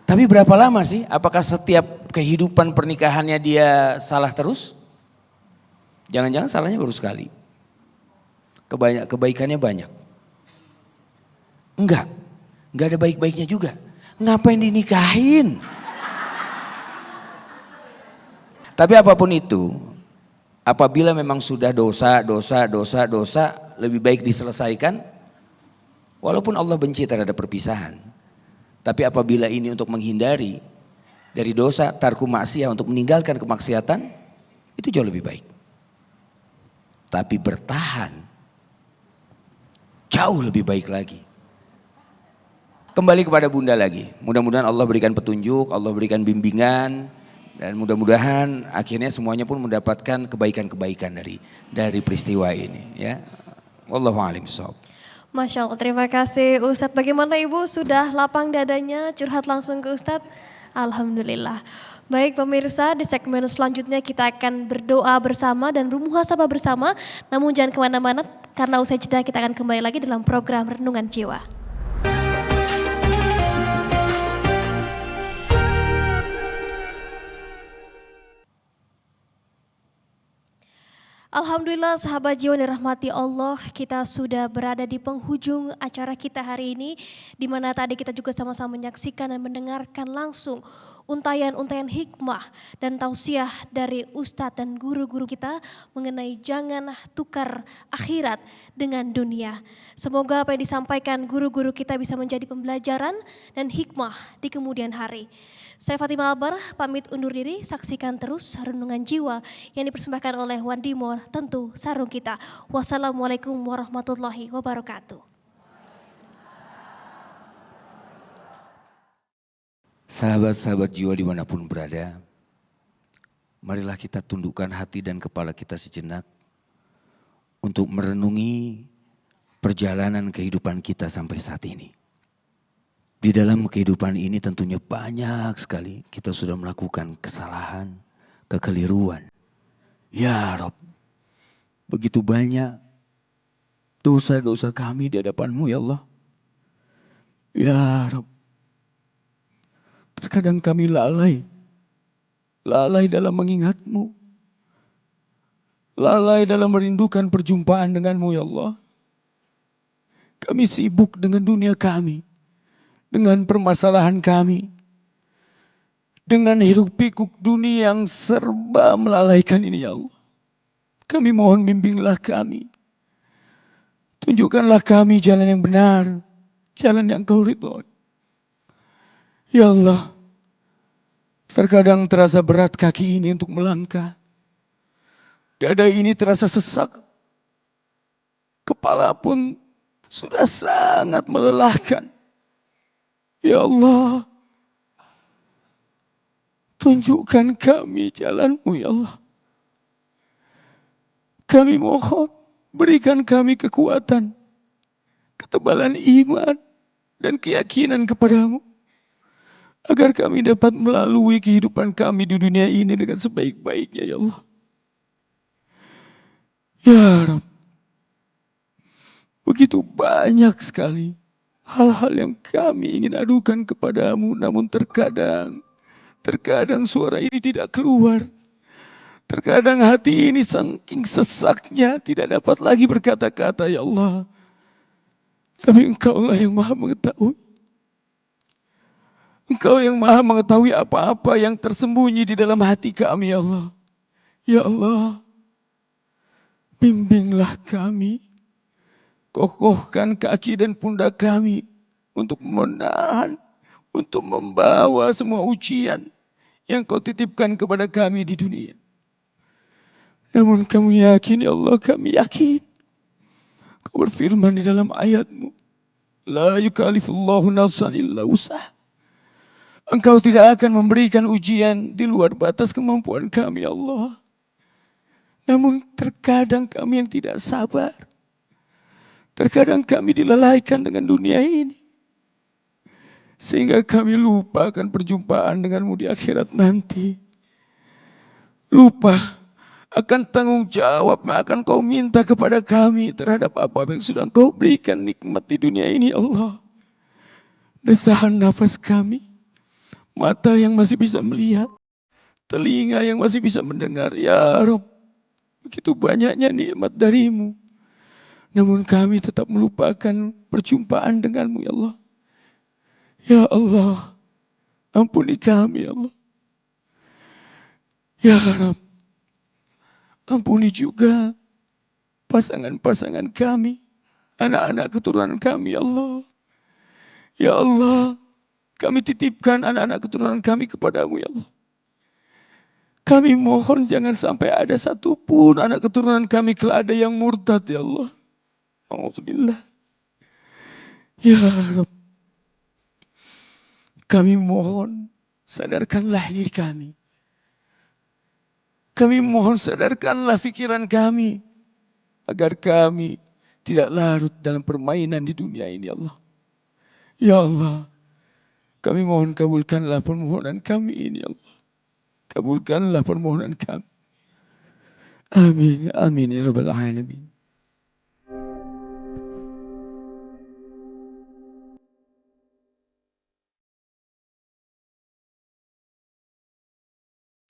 Tapi berapa lama sih? Apakah setiap kehidupan pernikahannya dia salah terus? Jangan-jangan salahnya baru sekali. Kebaikannya banyak. Enggak ada baik-baiknya juga. Ngapain dinikahin? Tapi apapun itu, apabila memang sudah dosa, lebih baik diselesaikan. Walaupun Allah benci terhadap perpisahan. Tapi apabila ini untuk menghindari dari dosa, tarku maksiyah, untuk meninggalkan kemaksiatan, itu jauh lebih baik. Tapi bertahan, jauh lebih baik lagi. Kembali kepada bunda lagi. Mudah-mudahan Allah berikan petunjuk, Allah berikan bimbingan. Dan mudah-mudahan akhirnya semuanya pun mendapatkan kebaikan-kebaikan dari peristiwa ini. Ya, wallahu a'lam bishawab. Masya Allah, terima kasih Ustadz. Bagaimana Ibu, sudah lapang dadanya curhat langsung ke Ustadz? Alhamdulillah. Baik pemirsa, di segmen selanjutnya kita akan berdoa bersama dan bermuhasabah bersama. Namun jangan kemana-mana, karena usai jeda kita akan kembali lagi dalam program Renungan Jiwa. Alhamdulillah sahabat jiwa yang dirahmati Allah, kita sudah berada di penghujung acara kita hari ini, di mana tadi kita juga sama-sama menyaksikan dan mendengarkan langsung untayan-untayan hikmah dan tausiah dari ustadz dan guru-guru kita mengenai jangan tukar akhirat dengan dunia. Semoga apa yang disampaikan guru-guru kita bisa menjadi pembelajaran dan hikmah di kemudian hari. Saya Fatimah Albar pamit undur diri, saksikan terus Renungan Jiwa yang dipersembahkan oleh Wandi Mor, tentu sarung kita. Wassalamualaikum warahmatullahi wabarakatuh. Sahabat-sahabat jiwa dimanapun berada, marilah kita tundukkan hati dan kepala kita sejenak untuk merenungi perjalanan kehidupan kita sampai saat ini. Di dalam kehidupan ini tentunya banyak sekali kita sudah melakukan kesalahan, kekeliruan. Ya Rabb, begitu banyak dosa-dosa kami di hadapan-Mu ya Allah. Ya Rabb, terkadang kami lalai dalam mengingat-Mu. Lalai dalam merindukan perjumpaan dengan-Mu ya Allah. Kami sibuk dengan dunia kami. Dengan permasalahan kami, dengan hiruk pikuk dunia yang serba melalaikan ini ya Allah. Kami mohon bimbinglah kami. Tunjukkanlah kami jalan yang benar, jalan yang Kau ridhoi. Ya Allah, terkadang terasa berat kaki ini untuk melangkah. Dada ini terasa sesak. Kepala pun sudah sangat melelahkan. Ya Allah, tunjukkan kami jalan-Mu ya Allah. Kami mohon berikan kami kekuatan, ketebalan iman dan keyakinan kepada-Mu. Agar kami dapat melalui kehidupan kami di dunia ini dengan sebaik-baiknya ya Allah. Ya Rabb, begitu banyak sekali hal-hal yang kami ingin adukan kepada-Mu, namun terkadang suara ini tidak keluar. Terkadang hati ini saking sesaknya tidak dapat lagi berkata-kata ya Allah. Tapi Engkau-lah yang Maha mengetahui. Engkau yang Maha mengetahui apa-apa yang tersembunyi di dalam hati kami ya Allah. Ya Allah, bimbinglah kami. Kokohkan kaki dan pundak kami untuk menahan, untuk membawa semua ujian yang Kau titipkan kepada kami di dunia. Namun kami yakin ya Allah, kami yakin Kau berfirman di dalam ayat-Mu, La yukallifullahu nafsan illa wus'aha. Engkau tidak akan memberikan ujian di luar batas kemampuan kami, ya Allah. Namun terkadang kami yang tidak sabar. Terkadang kami dilalaikan dengan dunia ini. Sehingga kami lupa akan perjumpaan denganmu di akhirat nanti. Lupa akan tanggung jawab yang akan kau minta kepada kami terhadap apa yang sudah kau berikan nikmat di dunia ini, ya Allah. Desahan nafas kami, mata yang masih bisa melihat, telinga yang masih bisa mendengar, ya Rabb. Begitu banyaknya nikmat darimu. Namun kami tetap melupakan perjumpaan denganmu, ya Allah. Ya Allah, ampuni kami, ya Allah. Ya Rabb, ampuni juga pasangan-pasangan kami, anak-anak keturunan kami, ya Allah. Ya Allah, kami titipkan anak-anak keturunan kami kepadamu, ya Allah. Kami mohon jangan sampai ada satupun anak keturunan kami kelak ada yang murtad, ya Allah. Alhamdulillah. Ya Rabb, kami mohon sadarkanlah diri kami. Kami mohon sadarkanlah pikiran kami. Agar kami tidak larut dalam permainan di dunia ini, ya Allah. Ya Allah, kami mohon kabulkanlah permohonan kami ini, ya Allah. Kabulkanlah permohonan kami. Amin, amin ya rabbal alamin.